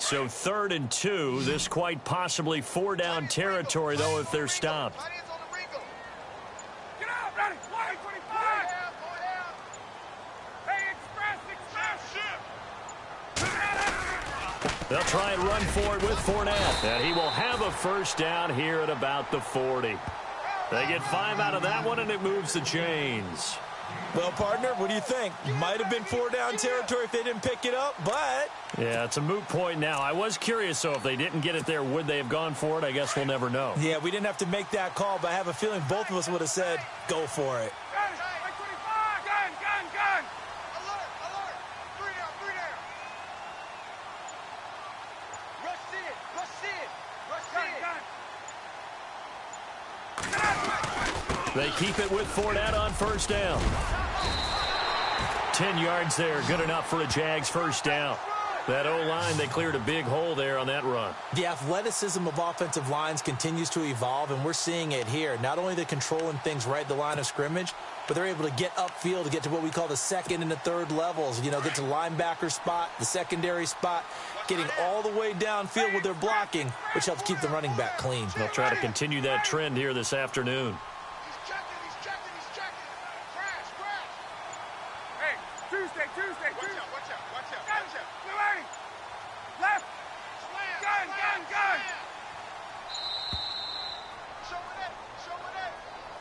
So 3rd and 2. This quite possibly 4-down territory, though, if they're stopped. Get out, ready. 25. Hey, express They'll try and run for it with Fournette. And he will have a first down here at about the 40. They get 5 out of that one, and it moves the chains. Well, partner, what do you think? Might have been 4-down territory if they didn't pick it up, but... Yeah, it's a moot point now. I was curious, so if they didn't get it there, would they have gone for it? I guess we'll never know. Yeah, we didn't have to make that call, but I have a feeling both of us would have said, go for it. They keep it with Fournette on first down. 10 yards there, good enough for a Jags first down. That O-line, they cleared a big hole there on that run. The athleticism of offensive lines continues to evolve, and we're seeing it here. Not only they're controlling things right at the line of scrimmage, but they're able to get upfield to get to what we call the second and the third levels. You know, get to linebacker spot, the secondary spot, getting all the way downfield with their blocking, which helps keep the running back clean. They'll try to continue that trend here this afternoon.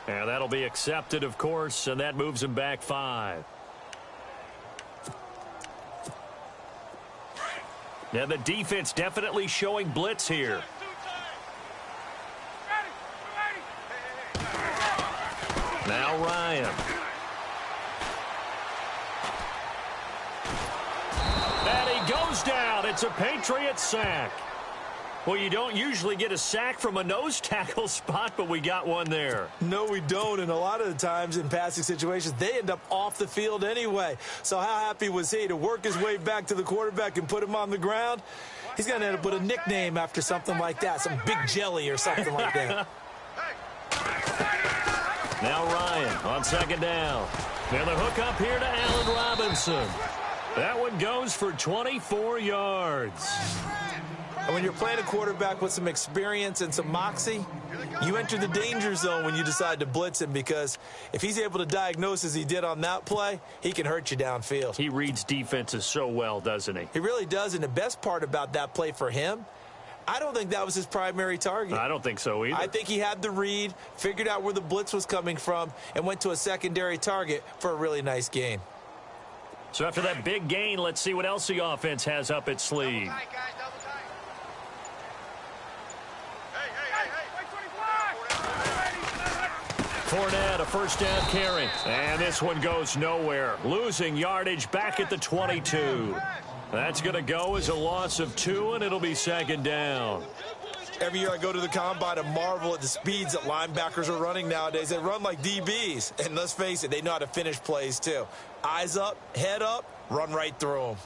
And that'll be accepted, of course, and that moves him back 5. Now the defense definitely showing blitz here. Now Ryan. And he goes down. It's a Patriot sack. Well, you don't usually get a sack from a nose tackle spot, but we got one there. No, we don't, and a lot of the times in passing situations, they end up off the field anyway. So how happy was he to work his way back to the quarterback and put him on the ground? He's going to end up with a nickname after something like that, some Big Jelly or something like that. Now Ryan on second down. Now the hook up here to Allen Robinson. That one goes for 24 yards. And when you're playing a quarterback with some experience and some moxie, you enter the danger zone when you decide to blitz him, because if he's able to diagnose as he did on that play, he can hurt you downfield. He reads defenses so well, doesn't he? He really does, and the best part about that play for him, I don't think that was his primary target. I don't think so either. I think he had the read, figured out where the blitz was coming from, and went to a secondary target for a really nice gain. So after that big gain, let's see what else the offense has up its sleeve. Fournette, a first down carry. And this one goes nowhere. Losing yardage back at the 22. That's going to go as a loss of 2, and it'll be second down. Every year I go to the combine and marvel at the speeds that linebackers are running nowadays. They run like DBs. And let's face it, they know how to finish plays too. Eyes up, head up, run right through them.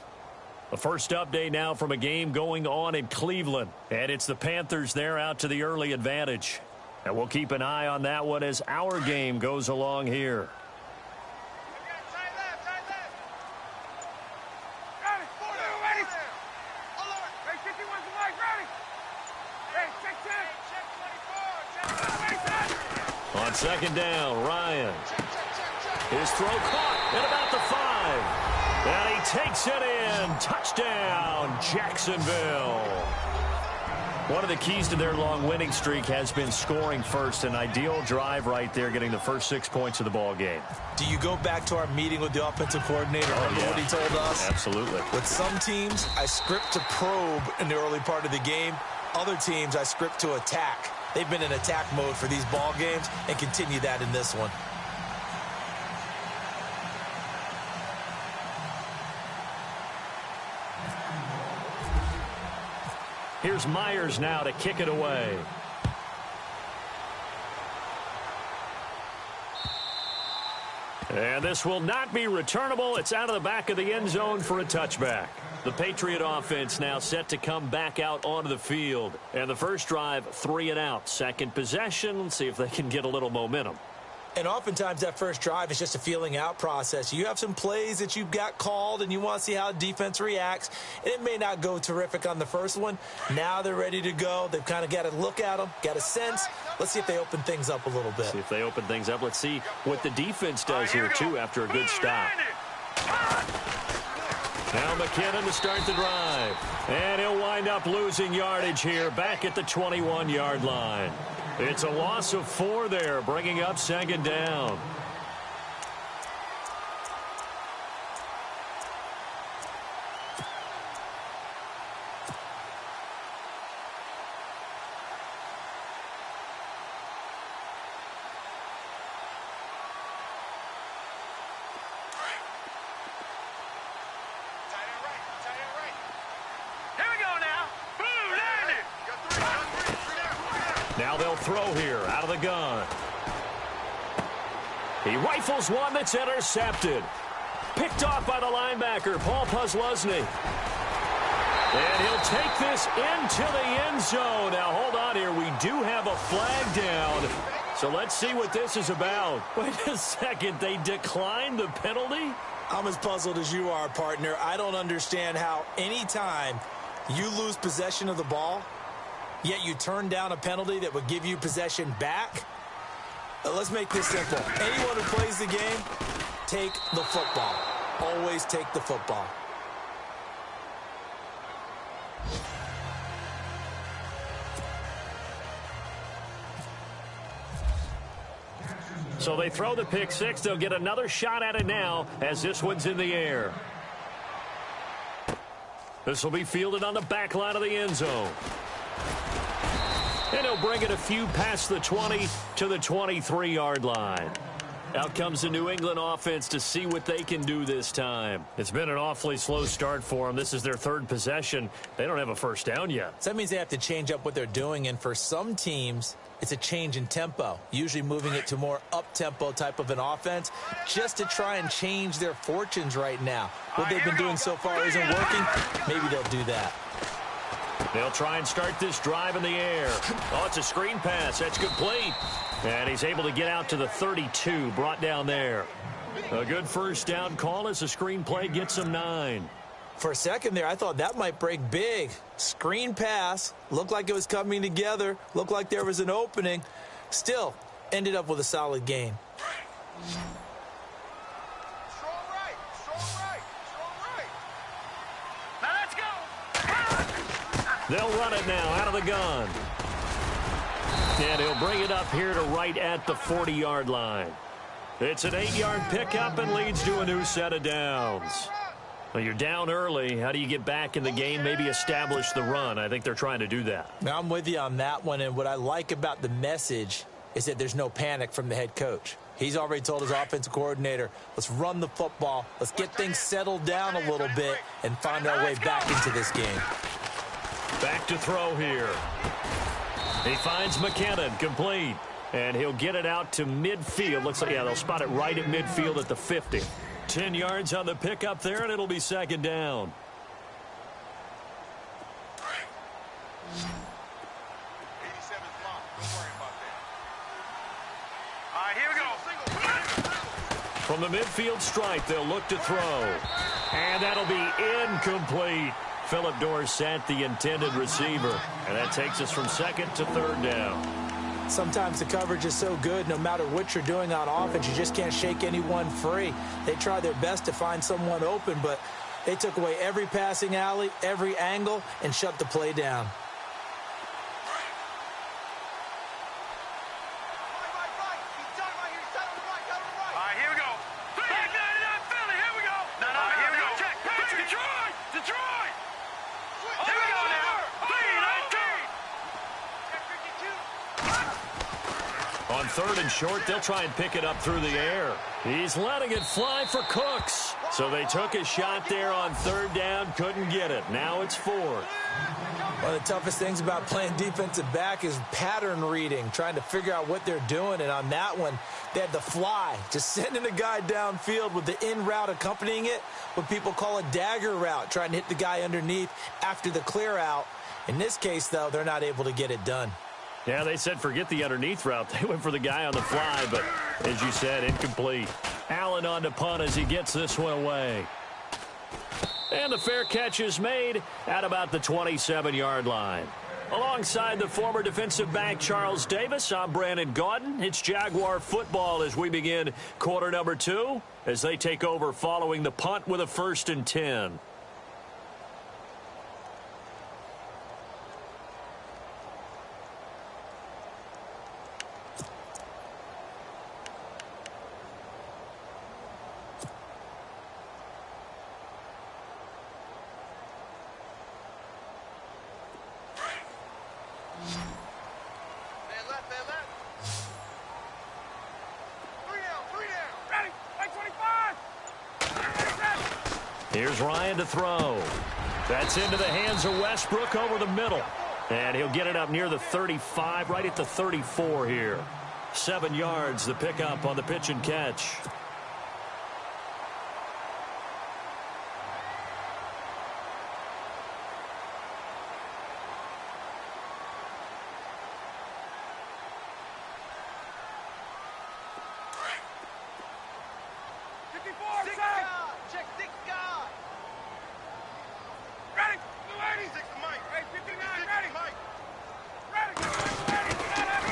The first update now from a game going on in Cleveland. And it's the Panthers there out to the early advantage. And we'll keep an eye on that one as our game goes along here. On second down, Ryan. His throw caught at about the 5. And he takes it in. Touchdown, Jacksonville. One of the keys to their long winning streak has been scoring first. An ideal drive right there, getting the first 6 points of the ball game. Do you go back to our meeting with the offensive coordinator? Remember what he told us? Absolutely. With some teams, I script to probe in the early part of the game. Other teams, I script to attack. They've been in attack mode for these ball games and continue that in this one. Here's Myers now to kick it away. And this will not be returnable. It's out of the back of the end zone for a touchback. The Patriot offense now set to come back out onto the field. And the first drive, 3 and out. Second possession, let's see if they can get a little momentum. And oftentimes that first drive is just a feeling out process. You have some plays that you've got called and you want to see how defense reacts. And it may not go terrific on the first one. Now they're ready to go. They've kind of got to look at them, got a sense. Let's see if they open things up a little bit. See if they open things up. Let's see what the defense does here, too, after a good stop. Now McKinnon to start the drive. And he'll wind up losing yardage here back at the 21-yard line. It's a loss of 4 there, bringing up second down. Now they'll throw here out of the gun. He rifles one that's intercepted. Picked off by the linebacker, Paul Posluszny. And he'll take this into the end zone. Now, hold on here. We do have a flag down. So let's see what this is about. Wait a second. They declined the penalty? I'm as puzzled as you are, partner. I don't understand how any time you lose possession of the ball, yet you turn down a penalty that would give you possession back. Let's make this simple. Anyone who plays the game, take the football. Always take the football. So they throw the pick six. They'll get another shot at it now as this one's in the air. This will be fielded on the back line of the end zone. And he'll bring it a few past the 20 to the 23-yard line. Out comes the New England offense to see what they can do this time. It's been an awfully slow start for them. This is their third possession. They don't have a first down yet. So that means they have to change up what they're doing, and for some teams, it's a change in tempo, usually moving it to more up-tempo type of an offense just to try and change their fortunes right now. What they've been doing so far isn't working. Maybe they'll do that. They'll try and start this drive in the air. Oh, it's a screen pass. That's complete. And he's able to get out to the 32, brought down there. A good first down call as the screen play gets him 9. For a second there, I thought that might break big. Screen pass. Looked like it was coming together. Looked like there was an opening. Still, ended up with a solid gain. They'll run it now out of the gun. And he'll bring it up here to right at the 40-yard line. It's an 8-yard pickup and leads to a new set of downs. Well, you're down early. How do you get back in the game, maybe establish the run? I think they're trying to do that. Now, I'm with you on that one, and what I like about the message is that there's no panic from the head coach. He's already told his offensive coordinator, let's run the football, let's get things settled down a little bit and find our way back into this game. Back to throw here. He finds McKinnon, complete. And he'll get it out to midfield. Looks like, yeah, they'll spot it right at midfield at the 50. 10 yards on the pickup there, and it'll be second down. All right, here we go. From the midfield stripe, they'll look to throw. And that'll be incomplete. Philip Dorsett, the intended receiver. And that takes us from second to third down. Sometimes the coverage is so good, no matter what you're doing on offense, you just can't shake anyone free. They try their best to find someone open, but they took away every passing alley, every angle, and shut the play down. On third and short, they'll try and pick it up through the air. He's letting it fly for Cooks. So they took a shot there on third down, couldn't get it. Now it's fourth. One of the toughest things about playing defensive back is pattern reading, trying to figure out what they're doing. And on that one, they had the fly, just sending a guy downfield with the in route accompanying it, what people call a dagger route, trying to hit the guy underneath after the clear out. In this case, though, they're not able to get it done. Yeah, they said forget the underneath route. They went for the guy on the fly, but as you said, incomplete. Allen on to punt as he gets this one away. And the fair catch is made at about the 27-yard line. Alongside the former defensive back Charles Davis, I'm Brandon Gaudin. It's Jaguar football as we begin quarter number 2 as they take over following the punt with a 1st and 10. Here's Ryan to throw. That's into the hands of Westbrook over the middle. And he'll get it up near the 35, right at the 34 here. 7 yards, the pickup on the pitch and catch.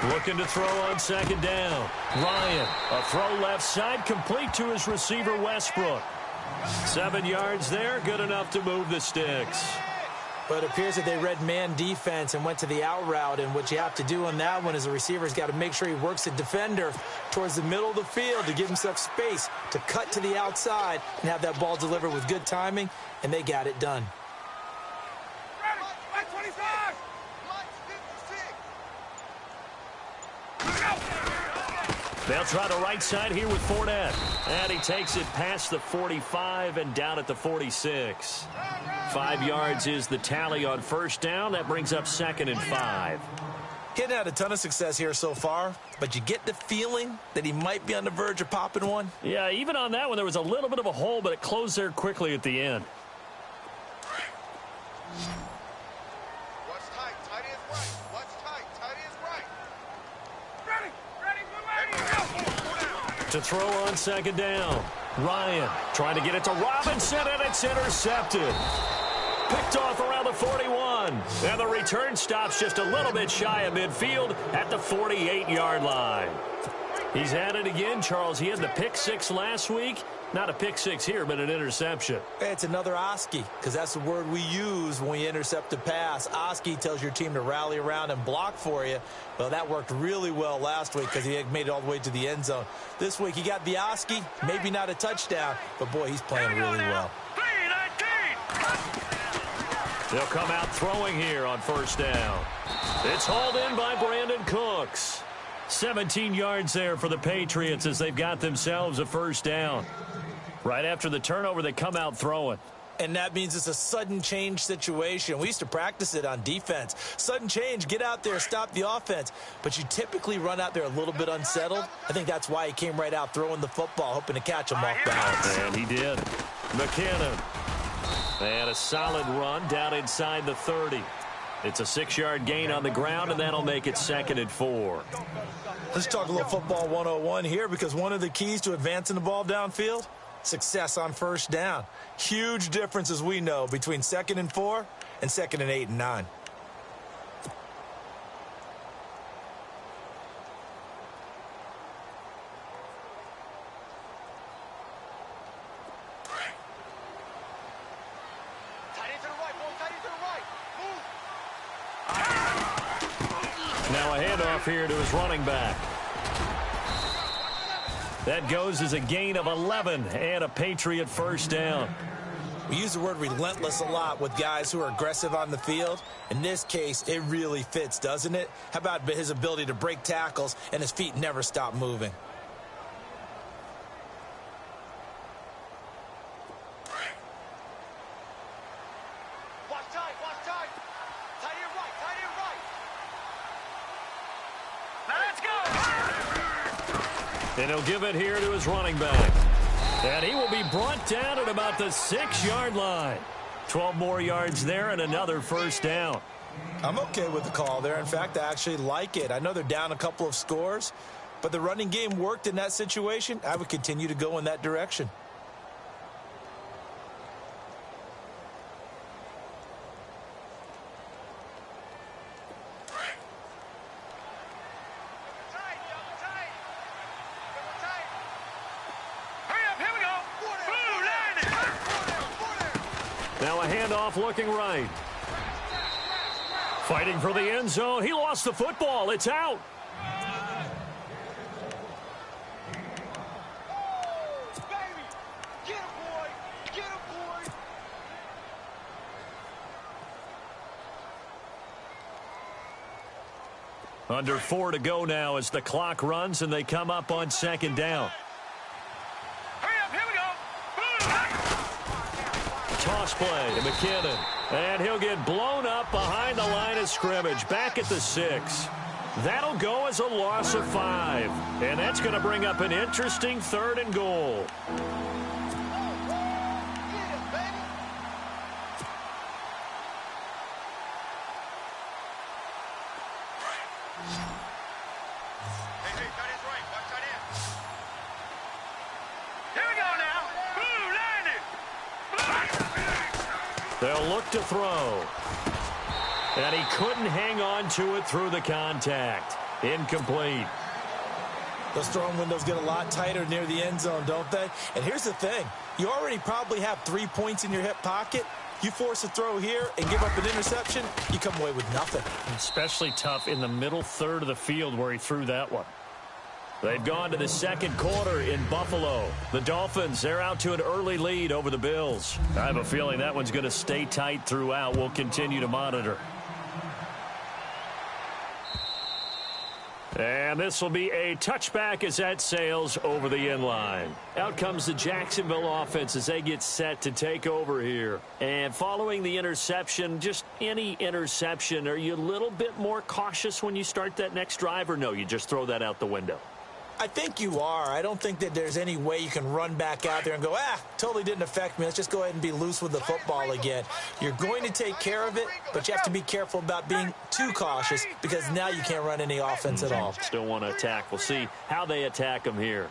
Looking to throw on second down. Ryan, a throw left side, complete to his receiver, Westbrook. 7 yards there, good enough to move the sticks. But it appears that they read man defense and went to the out route, and what you have to do on that one is the receiver's got to make sure he works the defender towards the middle of the field to give himself space to cut to the outside and have that ball delivered with good timing, and they got it done. They'll try the right side here with Fournette. And he takes it past the 45 and down at the 46. 5 yards is the tally on first down. That brings up 2nd and 5. He hadn't had a ton of success here so far, but you get the feeling that he might be on the verge of popping one. Yeah, even on that one, there was a little bit of a hole, but it closed there quickly at the end. To throw on second down. Ryan trying to get it to Robinson, and it's intercepted. Picked off around the 41. And the return stops just a little bit shy of midfield at the 48-yard line. He's at it again, Charles. He had the pick six last week. Not a pick six here, but an interception. It's another Oski, because that's the word we use when we intercept a pass. Oski tells your team to rally around and block for you. Well, that worked really well last week because he had made it all the way to the end zone. This week, he got the Oski, maybe not a touchdown, but, boy, he's playing really well. They'll come out throwing here on first down. It's hauled in by Brandon Cooks. 17 yards there for the Patriots as they've got themselves a first down. Right after the turnover, they come out throwing. And that means it's a sudden change situation. We used to practice it on defense. Sudden change, get out there, stop the offense. But you typically run out there a little bit unsettled. I think that's why he came right out throwing the football, hoping to catch him off balance. And he did. McKinnon. And a solid run down inside the 30. It's a 6-yard gain on the ground, and that'll make it 2nd and 4. Let's talk a little football 101 here, because one of the keys to advancing the ball downfield, success on first down. Huge difference, as we know, between 2nd and 4 and 2nd and 8 and 9. Now a handoff here to his running back. That goes as a gain of 11 and a Patriot first down. We use the word relentless a lot with guys who are aggressive on the field. In this case, it really fits, doesn't it? How about his ability to break tackles and his feet never stop moving? And he'll give it here to his running back. And he will be brought down at about the 6-yard line. 12 more yards there and another first down. I'm okay with the call there. In fact, I actually like it. I know they're down a couple of scores, but the running game worked in that situation. I would continue to go in that direction. Now a handoff looking right. Fighting for the end zone. He lost the football. It's out. Under 4 to go now as the clock runs and they come up on second down. toss play to McKinnon. And he'll get blown up behind the line of scrimmage, back at the 6. That'll go as a loss of 5. And that's going to bring up an interesting 3rd and goal. They'll look to throw. And he couldn't hang on to it through the contact. Incomplete. Those throwing windows get a lot tighter near the end zone, don't they? And here's the thing. You already probably have 3 points in your hip pocket. You force a throw here and give up an interception, you come away with nothing. Especially tough in the middle third of the field where he threw that one. They've gone to the 2nd quarter in Buffalo. The Dolphins, they're out to an early lead over the Bills. I have a feeling that one's going to stay tight throughout. We'll continue to monitor. And this will be a touchback as that sails over the end line. Out comes the Jacksonville offense as they get set to take over here. And following the interception, just any interception, are you a little bit more cautious when you start that next drive, or no, you just throw that out the window? I think you are. I don't think that there's any way you can run back out there and go, totally didn't affect me. Let's just go ahead and be loose with the football again. You're going to take care of it, but you have to be careful about being too cautious because now you can't run any offense at all. Still want to attack. We'll see how they attack them here.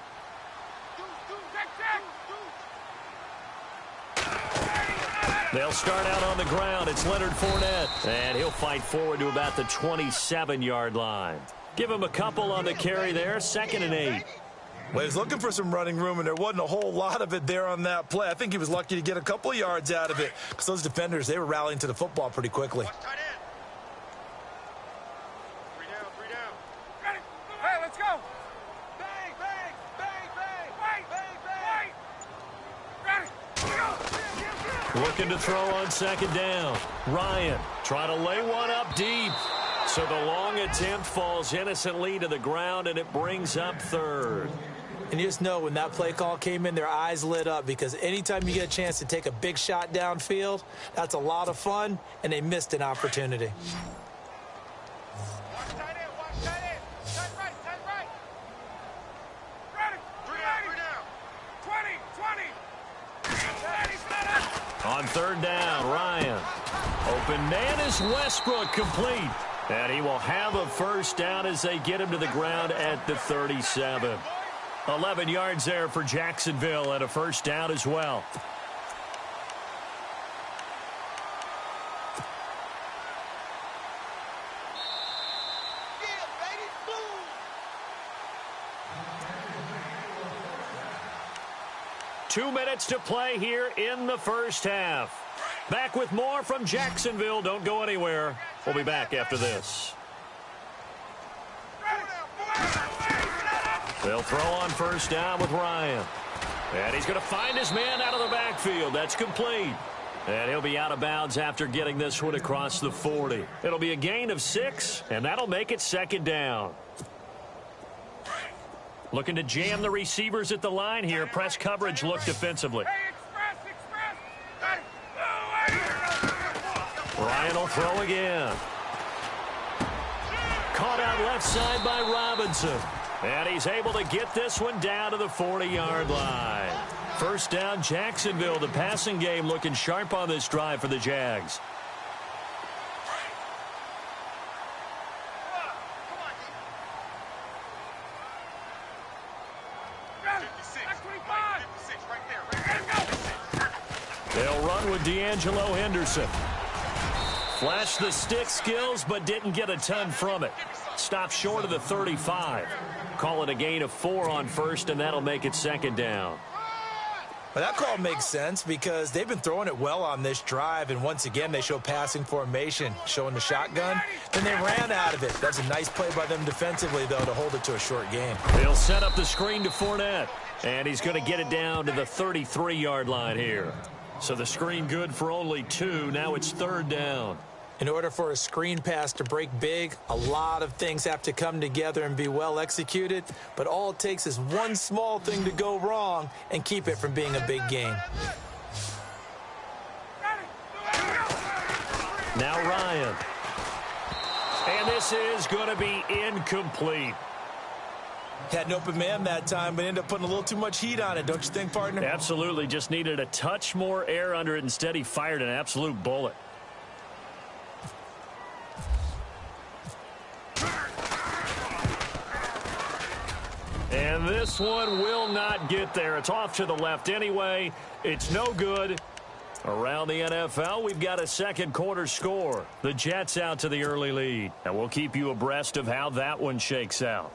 They'll start out on the ground. It's Leonard Fournette, and he'll fight forward to about the 27-yard line. Give him a couple on the carry there, 2nd and 8. Well, he was looking for some running room, and there wasn't a whole lot of it there on that play. I think he was lucky to get a couple of yards out of it because those defenders, they were rallying to the football pretty quickly. 3 down. Hey, let's go. Bang, bang, bang, bang, bang, bang, bang. Looking to throw on 2nd down. Ryan trying to lay one up deep. So the long attempt falls innocently to the ground, and it brings up 3rd. And you just know when that play call came in, their eyes lit up because anytime you get a chance to take a big shot downfield, that's a lot of fun, and they missed an opportunity. Watch tight end. Tight right. Ready. 3 down. 20. On 3rd down, Ryan. Open man is Westbrook, complete. And he will have a 1st down as they get him to the ground at the 37. 11 yards there for Jacksonville and a 1st down as well. Yeah, baby. Boom. 2 minutes to play here in the 1st half. Back with more from Jacksonville. Don't go anywhere. We'll be back after this. They'll throw on 1st down with Ryan. And he's going to find his man out of the backfield. That's complete. And he'll be out of bounds after getting this one across the 40. It'll be a gain of 6, and that'll make it 2nd down. Looking to jam the receivers at the line here. Press coverage look defensively. Ryan will throw again. Caught out left side by Robinson. And he's able to get this one down to the 40-yard line. 1st down, Jacksonville. The passing game looking sharp on this drive for the Jags. They'll run with D'Angelo Henderson. Flashed the stick skills, but didn't get a ton from it. Stopped short of the 35. Call it a gain of 4 on 1st, and that'll make it 2nd down. Well, that call makes sense because they've been throwing it well on this drive, and once again, they show passing formation, showing the shotgun. Then they ran out of it. That's a nice play by them defensively, though, to hold it to a short game. He'll set up the screen to Fournette, and he's going to get it down to the 33-yard line here. So the screen good for only 2. Now it's 3rd down. In order for a screen pass to break big, a lot of things have to come together and be well executed, but all it takes is one small thing to go wrong and keep it from being a big gain. Now Ryan. And this is going to be incomplete. Had an open man that time, but ended up putting a little too much heat on it, don't you think, partner? Absolutely. Just needed a touch more air under it. Instead, he fired an absolute bullet. And this one will not get there. It's off to the left anyway. It's no good. Around the NFL, we've got a second quarter score. The Jets out to the early lead. And we'll keep you abreast of how that one shakes out.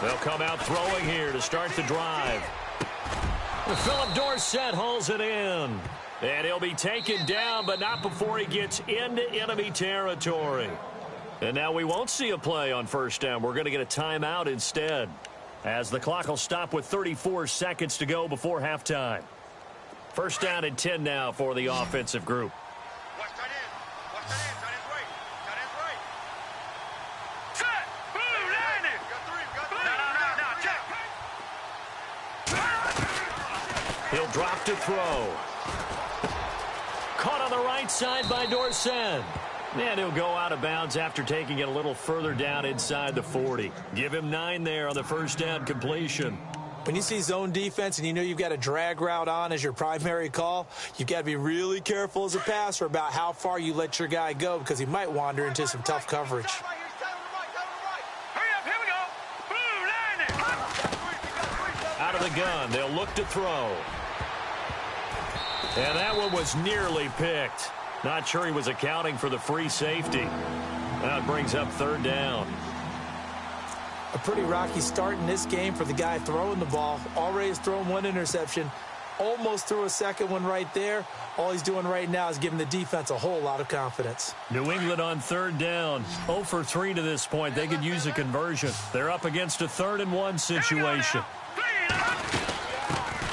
They'll come out throwing here to start the drive. Philip Dorsett hauls it in. And he'll be taken down, but not before he gets into enemy territory. And now we won't see a play on first down. We're going to get a timeout instead, as the clock will stop with 34 seconds to go before halftime. First down and 10 now for the offensive group. He'll drop to throw. Caught on the right side by Dorsett. And he'll go out of bounds after taking it a little further down inside the 40. Give him 9 there on the first down completion. When you see zone defense and you know you've got a drag route on as your primary call, you've got to be really careful as a passer about how far you let your guy go, because he might wander into some tough coverage. Out of the gun, they'll look to throw. And that one was nearly picked. Not sure he was accounting for the free safety. That brings up third down. A pretty rocky start in this game for the guy throwing the ball. Already has thrown one interception. Almost threw a second one right there. All he's doing right now is giving the defense a whole lot of confidence. New England on third down. 0 for 3 to this point. They could use a conversion. They're up against a 3rd and 1 situation.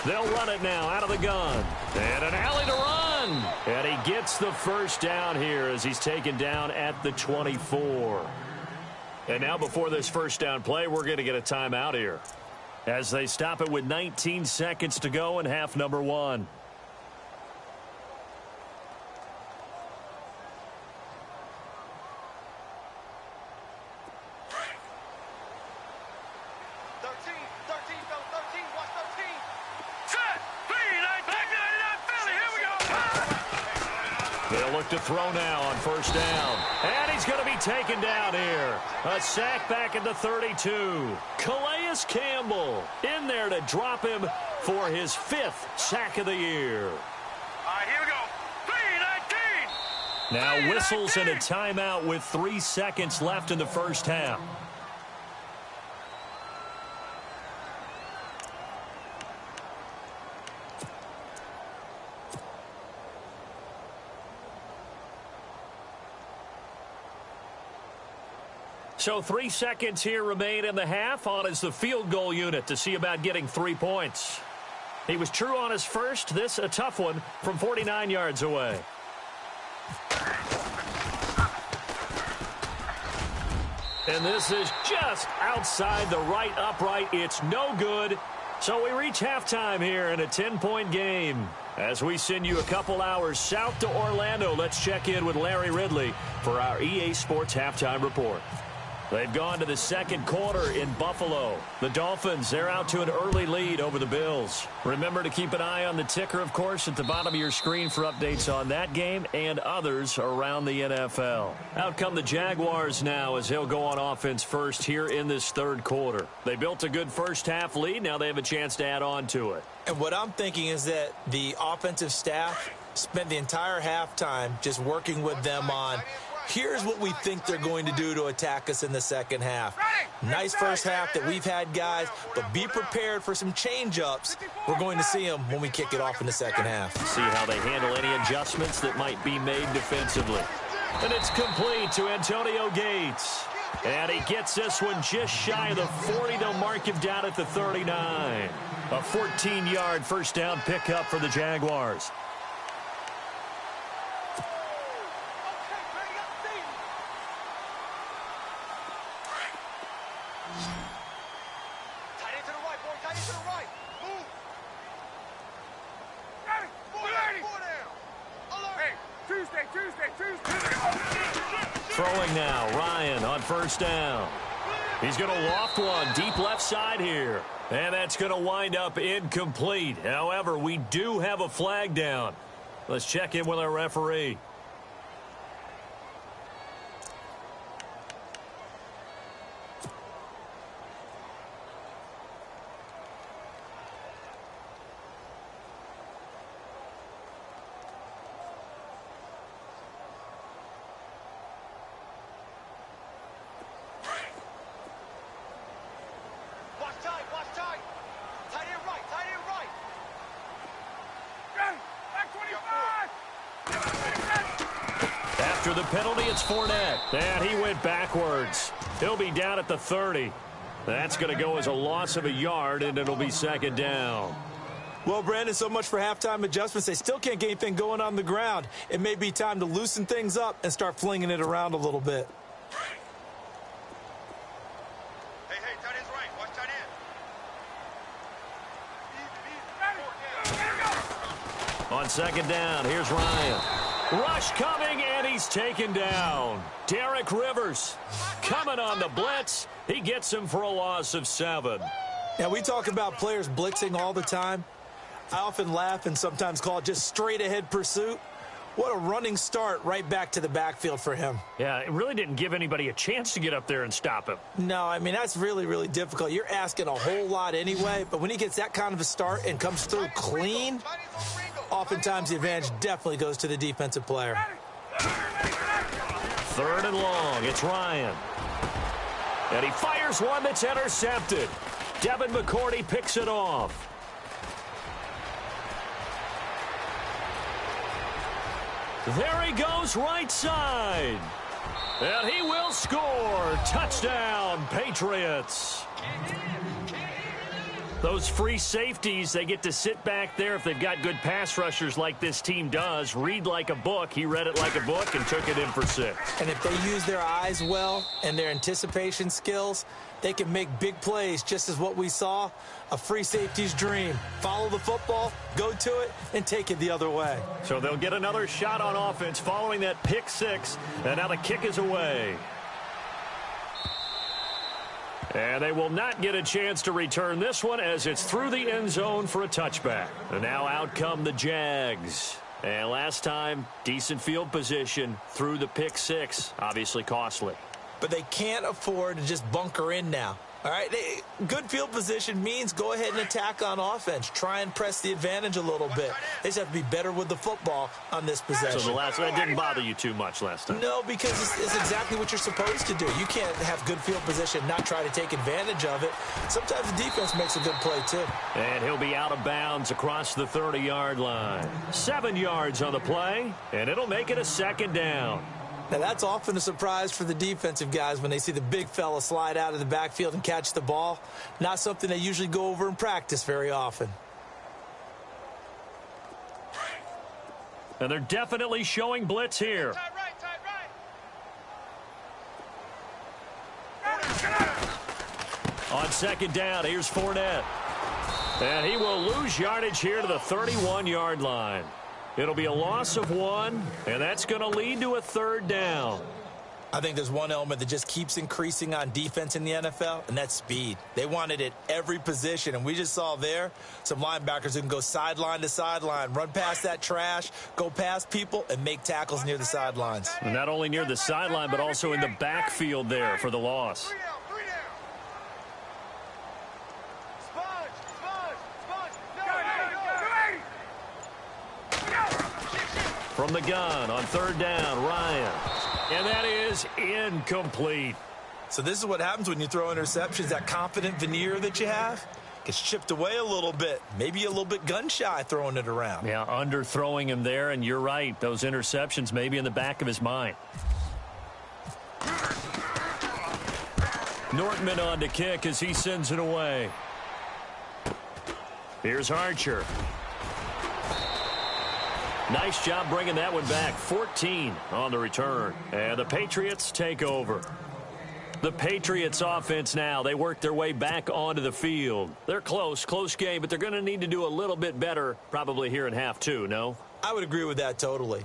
They'll run it now out of the gun. And an alley to run. And he gets the first down here as he's taken down at the 24. And now before this first down play, we're going to get a timeout here, as they stop it with 19 seconds to go in half number 1. They'll look to throw now on first down. And he's going to be taken down here. A sack back at the 32. Calais Campbell in there to drop him for his 5th sack of the year. All right, here we go. 3-19. Now whistles and a timeout with 3 seconds left in the first half. So 3 seconds here remain in the half. On is the field goal unit to see about getting 3 points. He was true on his first. This a tough one from 49 yards away. And this is just outside the right upright. It's no good. So we reach halftime here in a 10-point game. As we send you a couple hours south to Orlando, let's check in with Larry Ridley for our EA Sports Halftime Report. They've gone to the second quarter in Buffalo. The Dolphins, they're out to an early lead over the Bills. Remember to keep an eye on the ticker, of course, at the bottom of your screen for updates on that game and others around the NFL. Out come the Jaguars now as they'll go on offense first here in this third quarter. They built a good first half lead. Now they have a chance to add on to it. And what I'm thinking is that the offensive staff spent the entire halftime just working with them on, here's what we think they're going to do to attack us in the second half. Nice first half that we've had, guys, but be prepared for some change-ups. We're going to see them when we kick it off in the second half. See how they handle any adjustments that might be made defensively. And it's complete to Antonio Gates. And he gets this one just shy of the 40. They'll mark him down at the 39. A 14-yard first down pickup for the Jaguars. Throwing now, Ryan on first down. He's going to loft one deep left side here. And that's going to wind up incomplete. However, we do have a flag down. Let's check in with our referee. After the penalty, it's Fournette. And he went backwards. He'll be down at the 30. That's going to go as a loss of a yard, and it'll be second down. Well, Brandon, so much for halftime adjustments. They still can't get anything going on the ground. It may be time to loosen things up and start flinging it around a little bit. Hey, tight end's right. Watch tight end. On second down, here's Ryan. Rush coming, and he's taken down. Derek Rivers coming on the blitz. He gets him for a loss of 7. Now, we talk about players blitzing all the time. I often laugh and sometimes call it just straight-ahead pursuit. What a running start right back to the backfield for him. Yeah, it really didn't give anybody a chance to get up there and stop him. No, I mean, that's really, really difficult. You're asking a whole lot anyway, but when he gets that kind of a start and comes through clean, oftentimes the advantage definitely goes to the defensive player. Third and long, it's Ryan. And he fires one that's intercepted. Devin McCourty picks it off. There he goes right side. And he will score. Touchdown, Patriots. Those free safeties, they get to sit back there if they've got good pass rushers like this team does. Read like a book. He read it like a book and took it in for 6. And if they use their eyes well and their anticipation skills, they can make big plays, just as what we saw, a free safety's dream. Follow the football, go to it, and take it the other way. So they'll get another shot on offense following that pick 6, and now the kick is away. And they will not get a chance to return this one as it's through the end zone for a touchback. And now out come the Jags. And last time, decent field position through the pick 6, obviously costly. But they can't afford to just bunker in now. All right, good field position means go ahead and attack on offense. Try and press the advantage a little bit. They just have to be better with the football on this possession. So that didn't bother you too much last time? No, because it's exactly what you're supposed to do. You can't have good field position, not try to take advantage of it. Sometimes the defense makes a good play, too. And he'll be out of bounds across the 30-yard line. 7 yards on the play, and it'll make it a second down. Now, that's often a surprise for the defensive guys when they see the big fella slide out of the backfield and catch the ball. Not something they usually go over in practice very often. And they're definitely showing blitz here. Tight right. On second down, here's Fournette. And he will lose yardage here to the 31-yard line. It'll be a loss of 1, and that's going to lead to a third down. I think there's one element that just keeps increasing on defense in the NFL, and that's speed. They want it at every position, and we just saw there some linebackers who can go sideline to sideline, run past that trash, go past people, and make tackles near the sidelines. And not only near the sideline, but also in the backfield there for the loss. From the gun on third down, Ryan. And that is incomplete. So this is what happens when you throw interceptions. That confident veneer that you have gets chipped away a little bit. Maybe a little bit gun-shy throwing it around. Yeah, underthrowing him there, and you're right. Those interceptions may be in the back of his mind. Nortman on to kick as he sends it away. Here's Archer. Nice job bringing that one back. 14 on the return. And the Patriots take over. The Patriots offense now, they work their way back onto the field. They're close game, but they're going to need to do a little bit better probably here in half two, no? I would agree with that totally.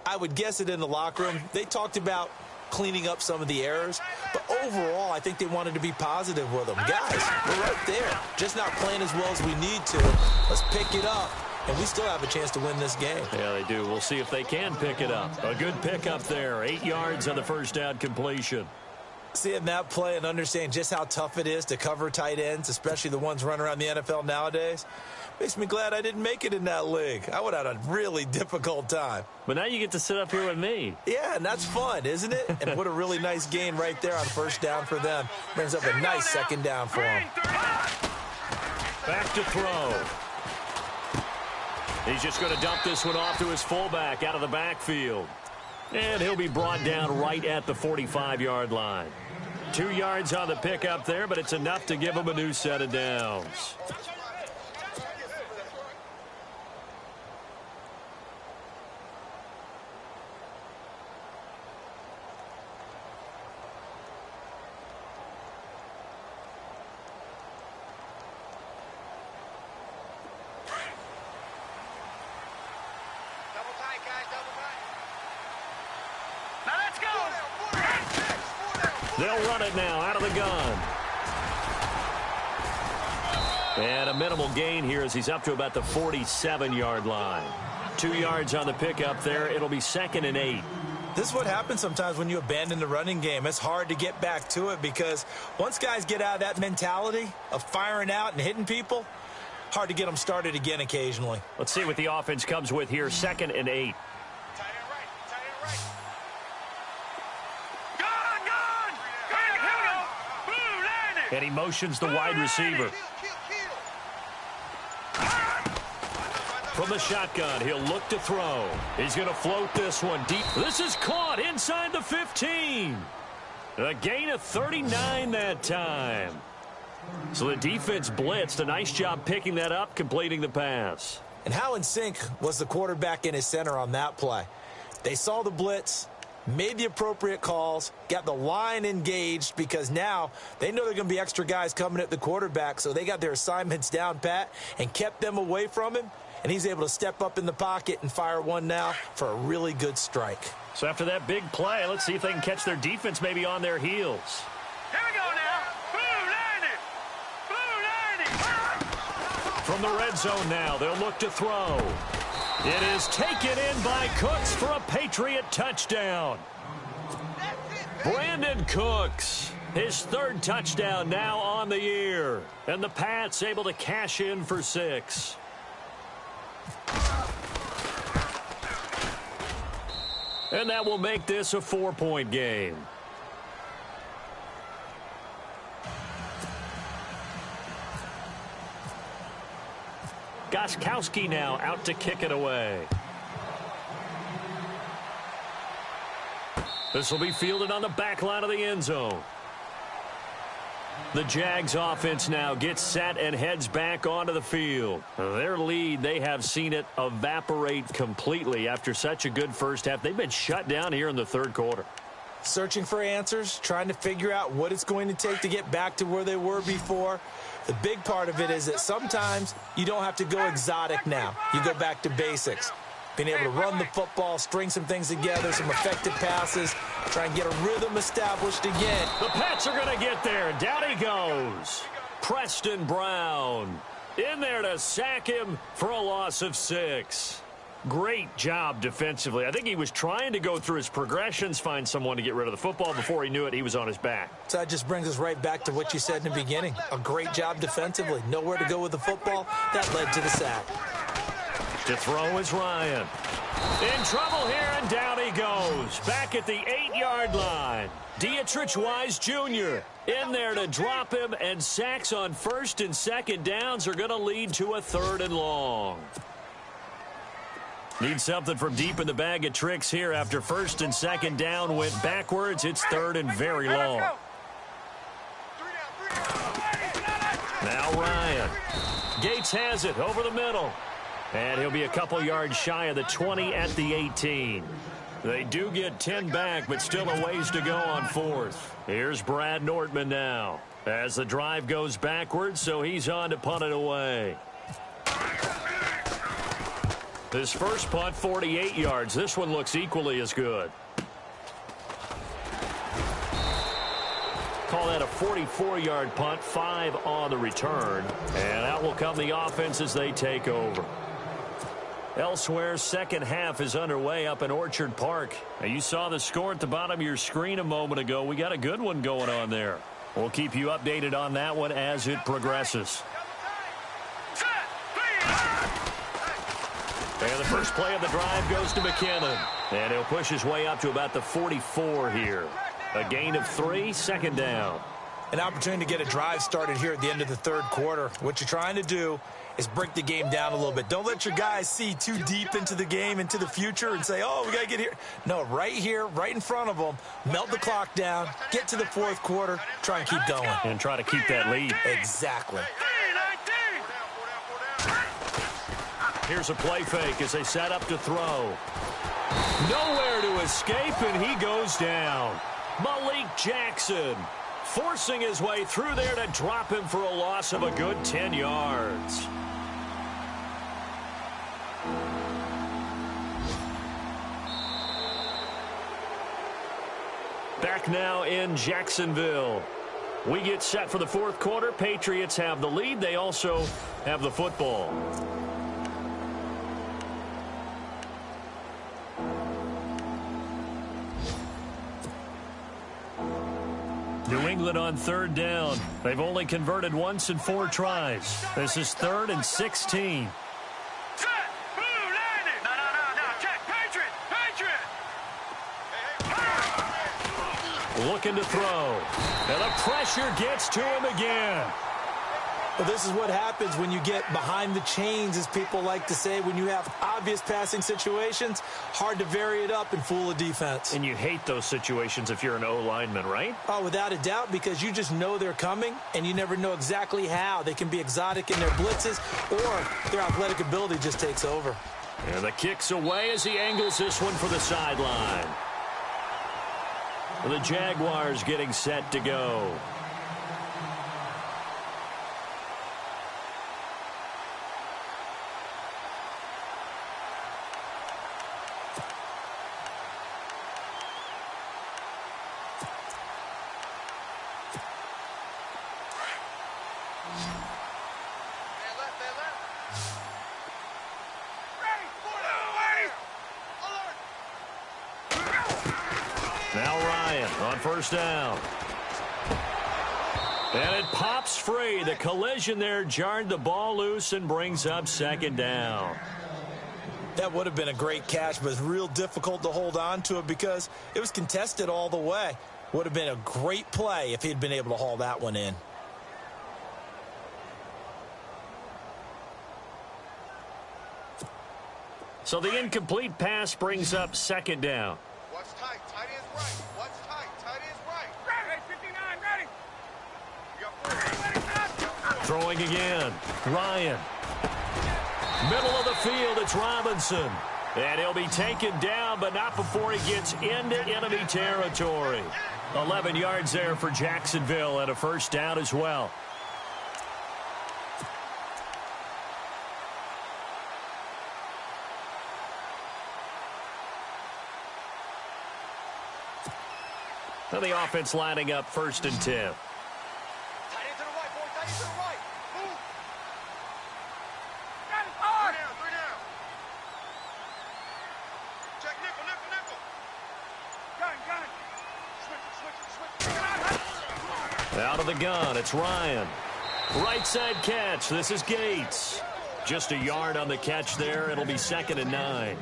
I would guess it in the locker room. They talked about cleaning up some of the errors, but overall, I think they wanted to be positive with them. Guys, we're right there, just not playing as well as we need to. Let's pick it up, and we still have a chance to win this game. Yeah, they do. We'll see if they can pick it up. A good pickup there. 8 yards on the first down completion. Seeing that play and understanding just how tough it is to cover tight ends, especially the ones running around the NFL nowadays, makes me glad I didn't make it in that league. I would have had a really difficult time. But now you get to sit up here with me. Yeah, and that's fun, isn't it? And what a really nice gain right there on first down for them. Brings up a nice second down for them. Back to throw. He's just going to dump this one off to his fullback out of the backfield. And he'll be brought down right at the 45-yard line. 2 yards on the pickup there, but it's enough to give him a new set of downs. They'll run it now out of the gun. And a minimal gain here as he's up to about the 47-yard line. 2 yards on the pickup there. It'll be 2nd and 8. This is what happens sometimes when you abandon the running game. It's hard to get back to it because once guys get out of that mentality of firing out and hitting people, hard to get them started again occasionally. Let's see what the offense comes with here. 2nd and 8. And he motions the wide receiver. From the shotgun, he'll look to throw. He's going to float this one deep. This is caught inside the 15. A gain of 39 that time. So the defense blitzed. A nice job picking that up, completing the pass. And how in sync was the quarterback in his center on that play? They saw the blitz, made the appropriate calls, got the line engaged because now they know there are going to be extra guys coming at the quarterback, so they got their assignments down pat and kept them away from him, and he's able to step up in the pocket and fire one now for a really good strike. So after that big play, let's see if they can catch their defense maybe on their heels. Here we go now. From the red zone now, they'll look to throw. It is taken in by Cooks for a Patriot touchdown. Brandon Cooks, his 3rd touchdown now on the year. And the Pats able to cash in for 6. And that will make this a 4-point game. Gostkowski now out to kick it away. This will be fielded on the back line of the end zone. The Jags offense now gets set and heads back onto the field. Their lead, they have seen it evaporate completely after such a good first half. They've been shut down here in the 3rd quarter. Searching for answers, trying to figure out what it's going to take to get back to where they were before. The big part of it is that sometimes you don't have to go exotic now. You go back to basics. Being able to run the football, string some things together, some effective passes, try and get a rhythm established again. The Pats are going to get there. Down he goes. Preston Brown in there to sack him for a loss of 6. Great job defensively. I think he was trying to go through his progressions, find someone to get rid of the football. Before he knew it, he was on his back. So that just brings us right back to what you said in the beginning. A great job defensively. Nowhere to go with the football. That led to the sack. To throw is Ryan. In trouble here, and down he goes. Back at the 8-yard line. Dietrich Wise Jr. in there to drop him, and sacks on 1st and 2nd downs are going to lead to a 3rd and long. Need something from deep in the bag of tricks here after 1st and 2nd down went backwards. It's 3rd and very long. Now Ryan. Gates has it over the middle. And he'll be a couple yards shy of the 20 at the 18. They do get 10 back, but still a ways to go on fourth. Here's Brad Nortman now as the drive goes backwards, so he's on to punt it away. His first punt, 48 yards. This one looks equally as good. Call that a 44-yard punt, 5 on the return. And out will come the offense as they take over. Elsewhere, second half is underway up in Orchard Park. Now, you saw the score at the bottom of your screen a moment ago. We got a good one going on there. We'll keep you updated on that one as it progresses. And the first play of the drive goes to McKinnon. And he'll push his way up to about the 44 here. A gain of 3, second down. An opportunity to get a drive started here at the end of the third quarter. What you're trying to do is break the game down a little bit. Don't let your guys see too deep into the game, into the future, and say, oh, we got to get here. No, right here, right in front of them, melt the clock down, get to the fourth quarter, try and keep going. And try to keep that lead. Exactly. Here's a play fake as they set up to throw. Nowhere to escape, and he goes down. Malik Jackson forcing his way through there to drop him for a loss of a good 10 yards. Back now in Jacksonville. We get set for the fourth quarter. Patriots have the lead. They also have the football. New England on third down. They've only converted once in 4 tries. This is 3rd and 16. Looking to throw. And the pressure gets to him again. Well, this is what happens when you get behind the chains, as people like to say. When you have obvious passing situations, hard to vary it up and fool a defense. And you hate those situations if you're an O-lineman, right? Oh, without a doubt, because you just know they're coming, and you never know exactly how. They can be exotic in their blitzes, or their athletic ability just takes over. And the kick's away as he angles this one for the sideline. The Jaguars getting set to go. Now Ryan on first down. And it pops free. The collision there jarred the ball loose and brings up second down. That would have been a great catch, but it's real difficult to hold on to it because it was contested all the way. Would have been a great play if he'd been able to haul that one in. So the incomplete pass brings up second down. What's tight? Tight is right. What's tight? Tight is right. Ready. 59, ready. You got 4. Throwing again. Ryan. Middle of the field, it's Robinson. And he'll be taken down, but not before he gets into enemy territory. 11 yards there for Jacksonville and a first down as well. So the offense lining up 1st and 10. Tight end to the right, boy. Tight end to the right. Move. Got it. 3 down. Check nickel, nickel, nickel. Gun. Out of the gun, it's Ryan. Right side catch. This is Gates. Just a yard on the catch there. It'll be 2nd and 9.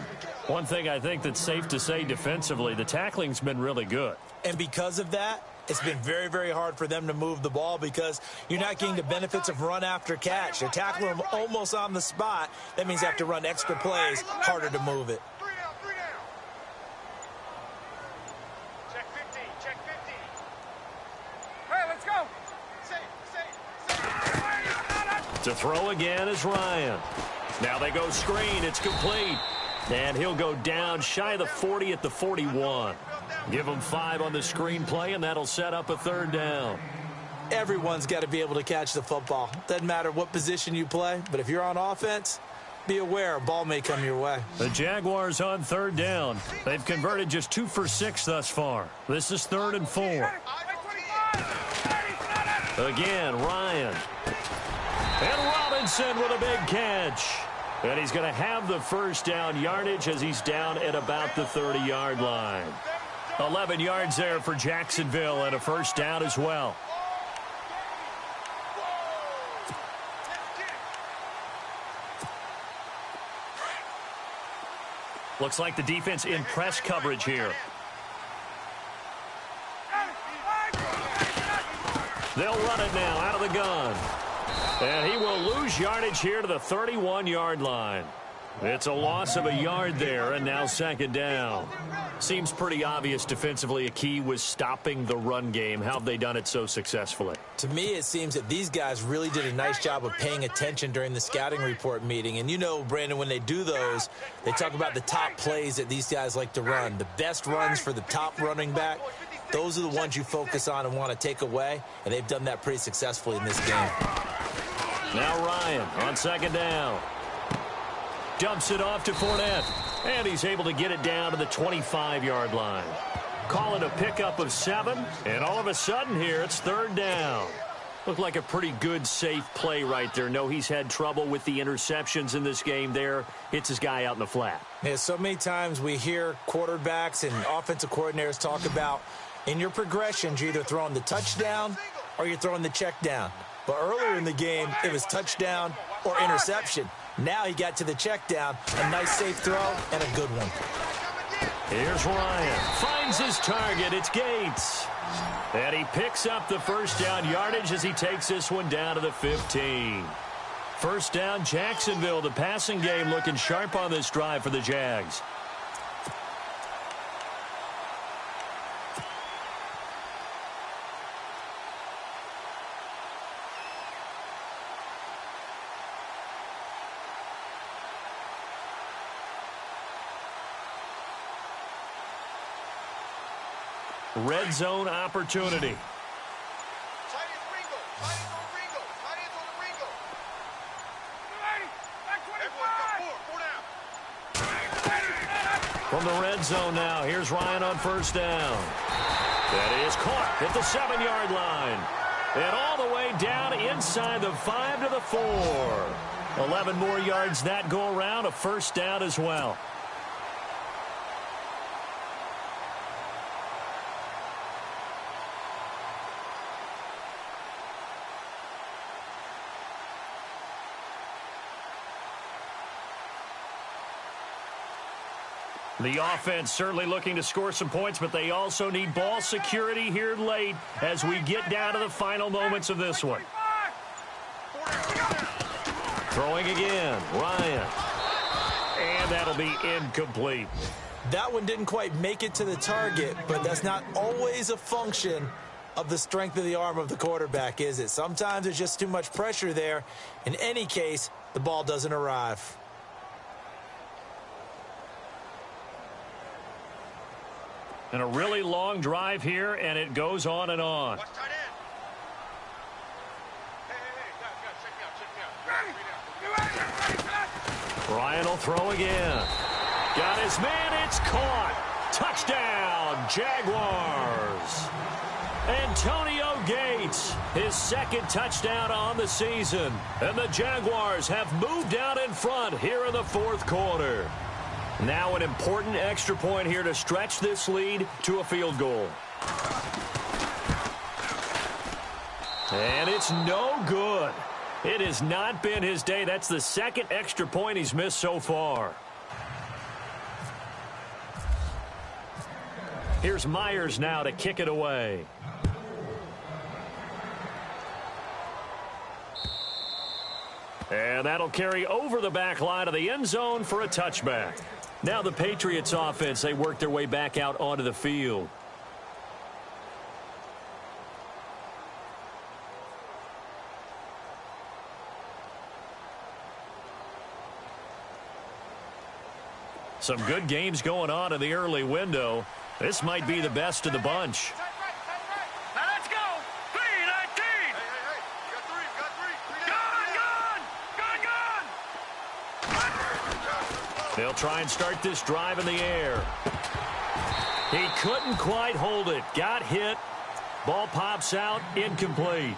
One thing I think that's safe to say defensively, the tackling's been really good. And because of that, it's been very, very hard for them to move the ball because you're not getting the benefits of run after catch. They're tackling them almost on the spot. That means they have to run extra plays, harder to move it. 3 down. Check 15, check 15. Hey, let's go. Safe. To throw again is Ryan. Now they go screen. It's complete. And he'll go down shy of the 40 at the 41. Give him 5 on the screen play, and that'll set up a 3rd down. Everyone's got to be able to catch the football. Doesn't matter what position you play, but if you're on offense, be aware a ball may come your way. The Jaguars on 3rd down. They've converted just 2 for 6 thus far. This is 3rd and 4. Again, Ryan. And Robinson with a big catch. And he's going to have the 1st down yardage as he's down at about the 30-yard line. 11 yards there for Jacksonville and a 1st down as well. Looks like the defense in press coverage here. They'll run it now out of the gun. And he will lose yardage here to the 31-yard line. It's a loss of a yard there, and now 2nd down. Seems pretty obvious defensively a key was stopping the run game. How have they done it so successfully? To me, it seems that these guys really did a nice job of paying attention during the scouting report meeting. And you know, Brandon, when they do those, they talk about the top plays that these guys like to run. The best runs for the top running back, those are the ones you focus on and want to take away. And they've done that pretty successfully in this game. Now Ryan on 2nd down. Dumps it off to Fournette. And he's able to get it down to the 25-yard line. Call it a pickup of 7. And all of a sudden here, it's 3rd down. Looked like a pretty good, safe play right there. No, he's had trouble with the interceptions in this game there. Hits his guy out in the flat. Yeah, so many times we hear quarterbacks and offensive coordinators talk about in your progressions, you're either throwing the touchdown or you're throwing the check down. But earlier in the game, it was touchdown or interception. Now he got to the check down, a nice safe throw, and a good one. Here's Ryan. Finds his target. It's Gates. And he picks up the 1st down yardage as he takes this one down to the 15. 1st down, Jacksonville. The passing game looking sharp on this drive for the Jags. Red zone opportunity. From the red zone now, here's Ryan on 1st down. That is caught at the 7-yard line. And all the way down inside the 5 to the 4. 11 more yards that go around, a 1st down as well. The offense certainly looking to score some points, but they also need ball security here late as we get down to the final moments of this one. Throwing again, Ryan. And that'll be incomplete. That one didn't quite make it to the target, but that's not always a function of the strength of the arm of the quarterback, is it? Sometimes there's just too much pressure there. In any case, the ball doesn't arrive. And a really long drive here, and it goes on and on. Ryan will throw again. Got his man, it's caught. Touchdown, Jaguars. Antonio Gates, his 2nd touchdown on the season. And the Jaguars have moved out in front here in the 4th quarter. Now an important extra point here to stretch this lead to a field goal. And it's no good. It has not been his day. That's the 2nd extra point he's missed so far. Here's Myers now to kick it away. And that'll carry over the back line of the end zone for a touchback. Now the Patriots offense, they work their way back out onto the field. Some good games going on in the early window. This might be the best of the bunch. Now let's go. 3-19. Hey. You got three. Gun. They'll try and start this drive in the air. He couldn't quite hold it. Got hit. Ball pops out. Incomplete.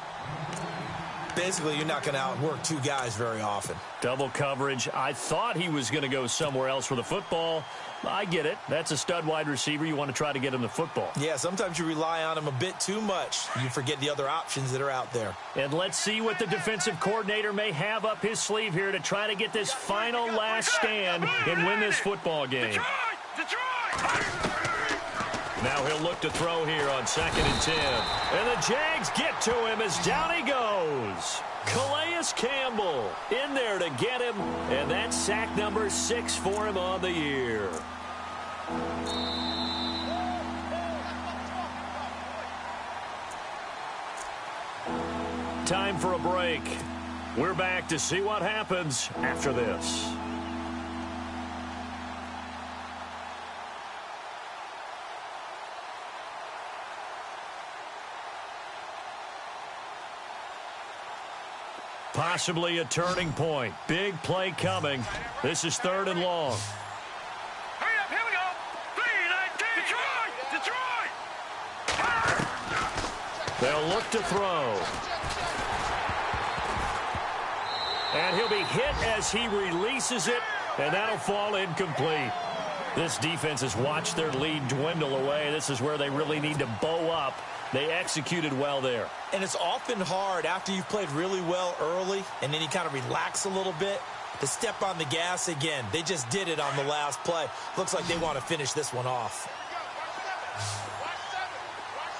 Basically, you're not going to outwork two guys very often. Double coverage. I thought he was going to go somewhere else for the football. I get it. That's a stud wide receiver. You want to try to get him the football. Yeah, sometimes you rely on him a bit too much. You forget the other options that are out there. And let's see what the defensive coordinator may have up his sleeve here to try to get this final last stand and win this football game. Detroit! Now he'll look to throw here on 2nd and 10. And the Jags get to him as down he goes. Calais Campbell in there to get him. And that's sack number 6 for him on the year. Time for a break. We're back to see what happens after this. Possibly a turning point. Big play coming. This is 3rd and long. Hurry up, here we go. 3-19. Detroit! They'll look to throw. And he'll be hit as he releases it, and that'll fall incomplete. This defense has watched their lead dwindle away. This is where they really need to bow up. They executed well there. And it's often hard after you've played really well early and then you kind of relax a little bit to step on the gas again. They just did it on the last play. Looks like they want to finish this one off.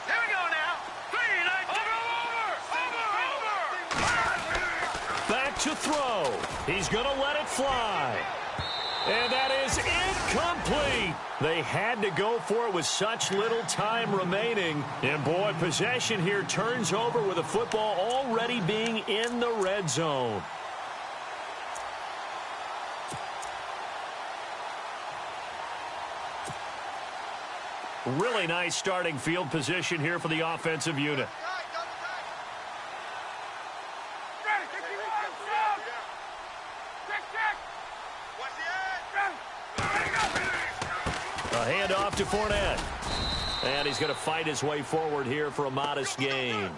Here we go now. 3-19. Over. Back to throw. He's going to let it fly. And that is incomplete. They had to go for it with such little time remaining. And, boy, possession here turns over with the football already being in the red zone. Really nice starting field position here for the offensive unit. A handoff to Fournette. And he's going to fight his way forward here for a modest gain.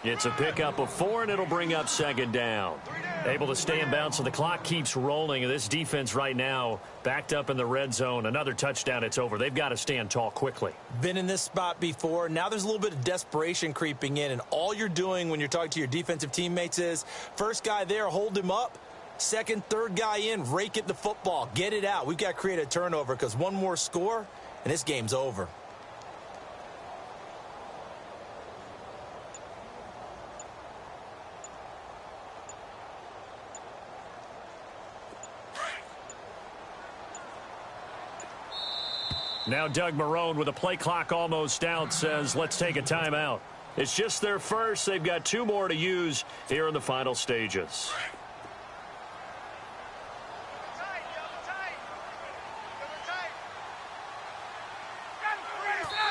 It's a pickup of 4, and it'll bring up 2nd down. Able to stay in bounds, so the clock keeps rolling. This defense right now backed up in the red zone. Another touchdown, it's over. They've got to stand tall quickly. Been in this spot before. Now there's a little bit of desperation creeping in, and all you're doing when you're talking to your defensive teammates is first guy there, hold him up. Second, third guy in, rake it the football. Get it out. We've got to create a turnover because one more score, and this game's over. Now Doug Marrone with a play clock almost out says, let's take a timeout. It's just their first. They've got 2 more to use here in the final stages.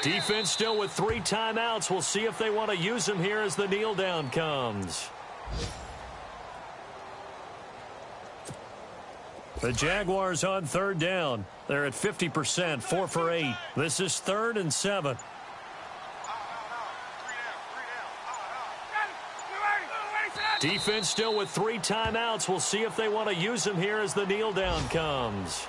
Defense still with 3 timeouts. We'll see if they want to use them here as the kneel down comes. The Jaguars on 3rd down. They're at 50%, 4 for 8. This is 3rd and 7. Defense still with 3 timeouts. We'll see if they want to use them here as the kneel down comes.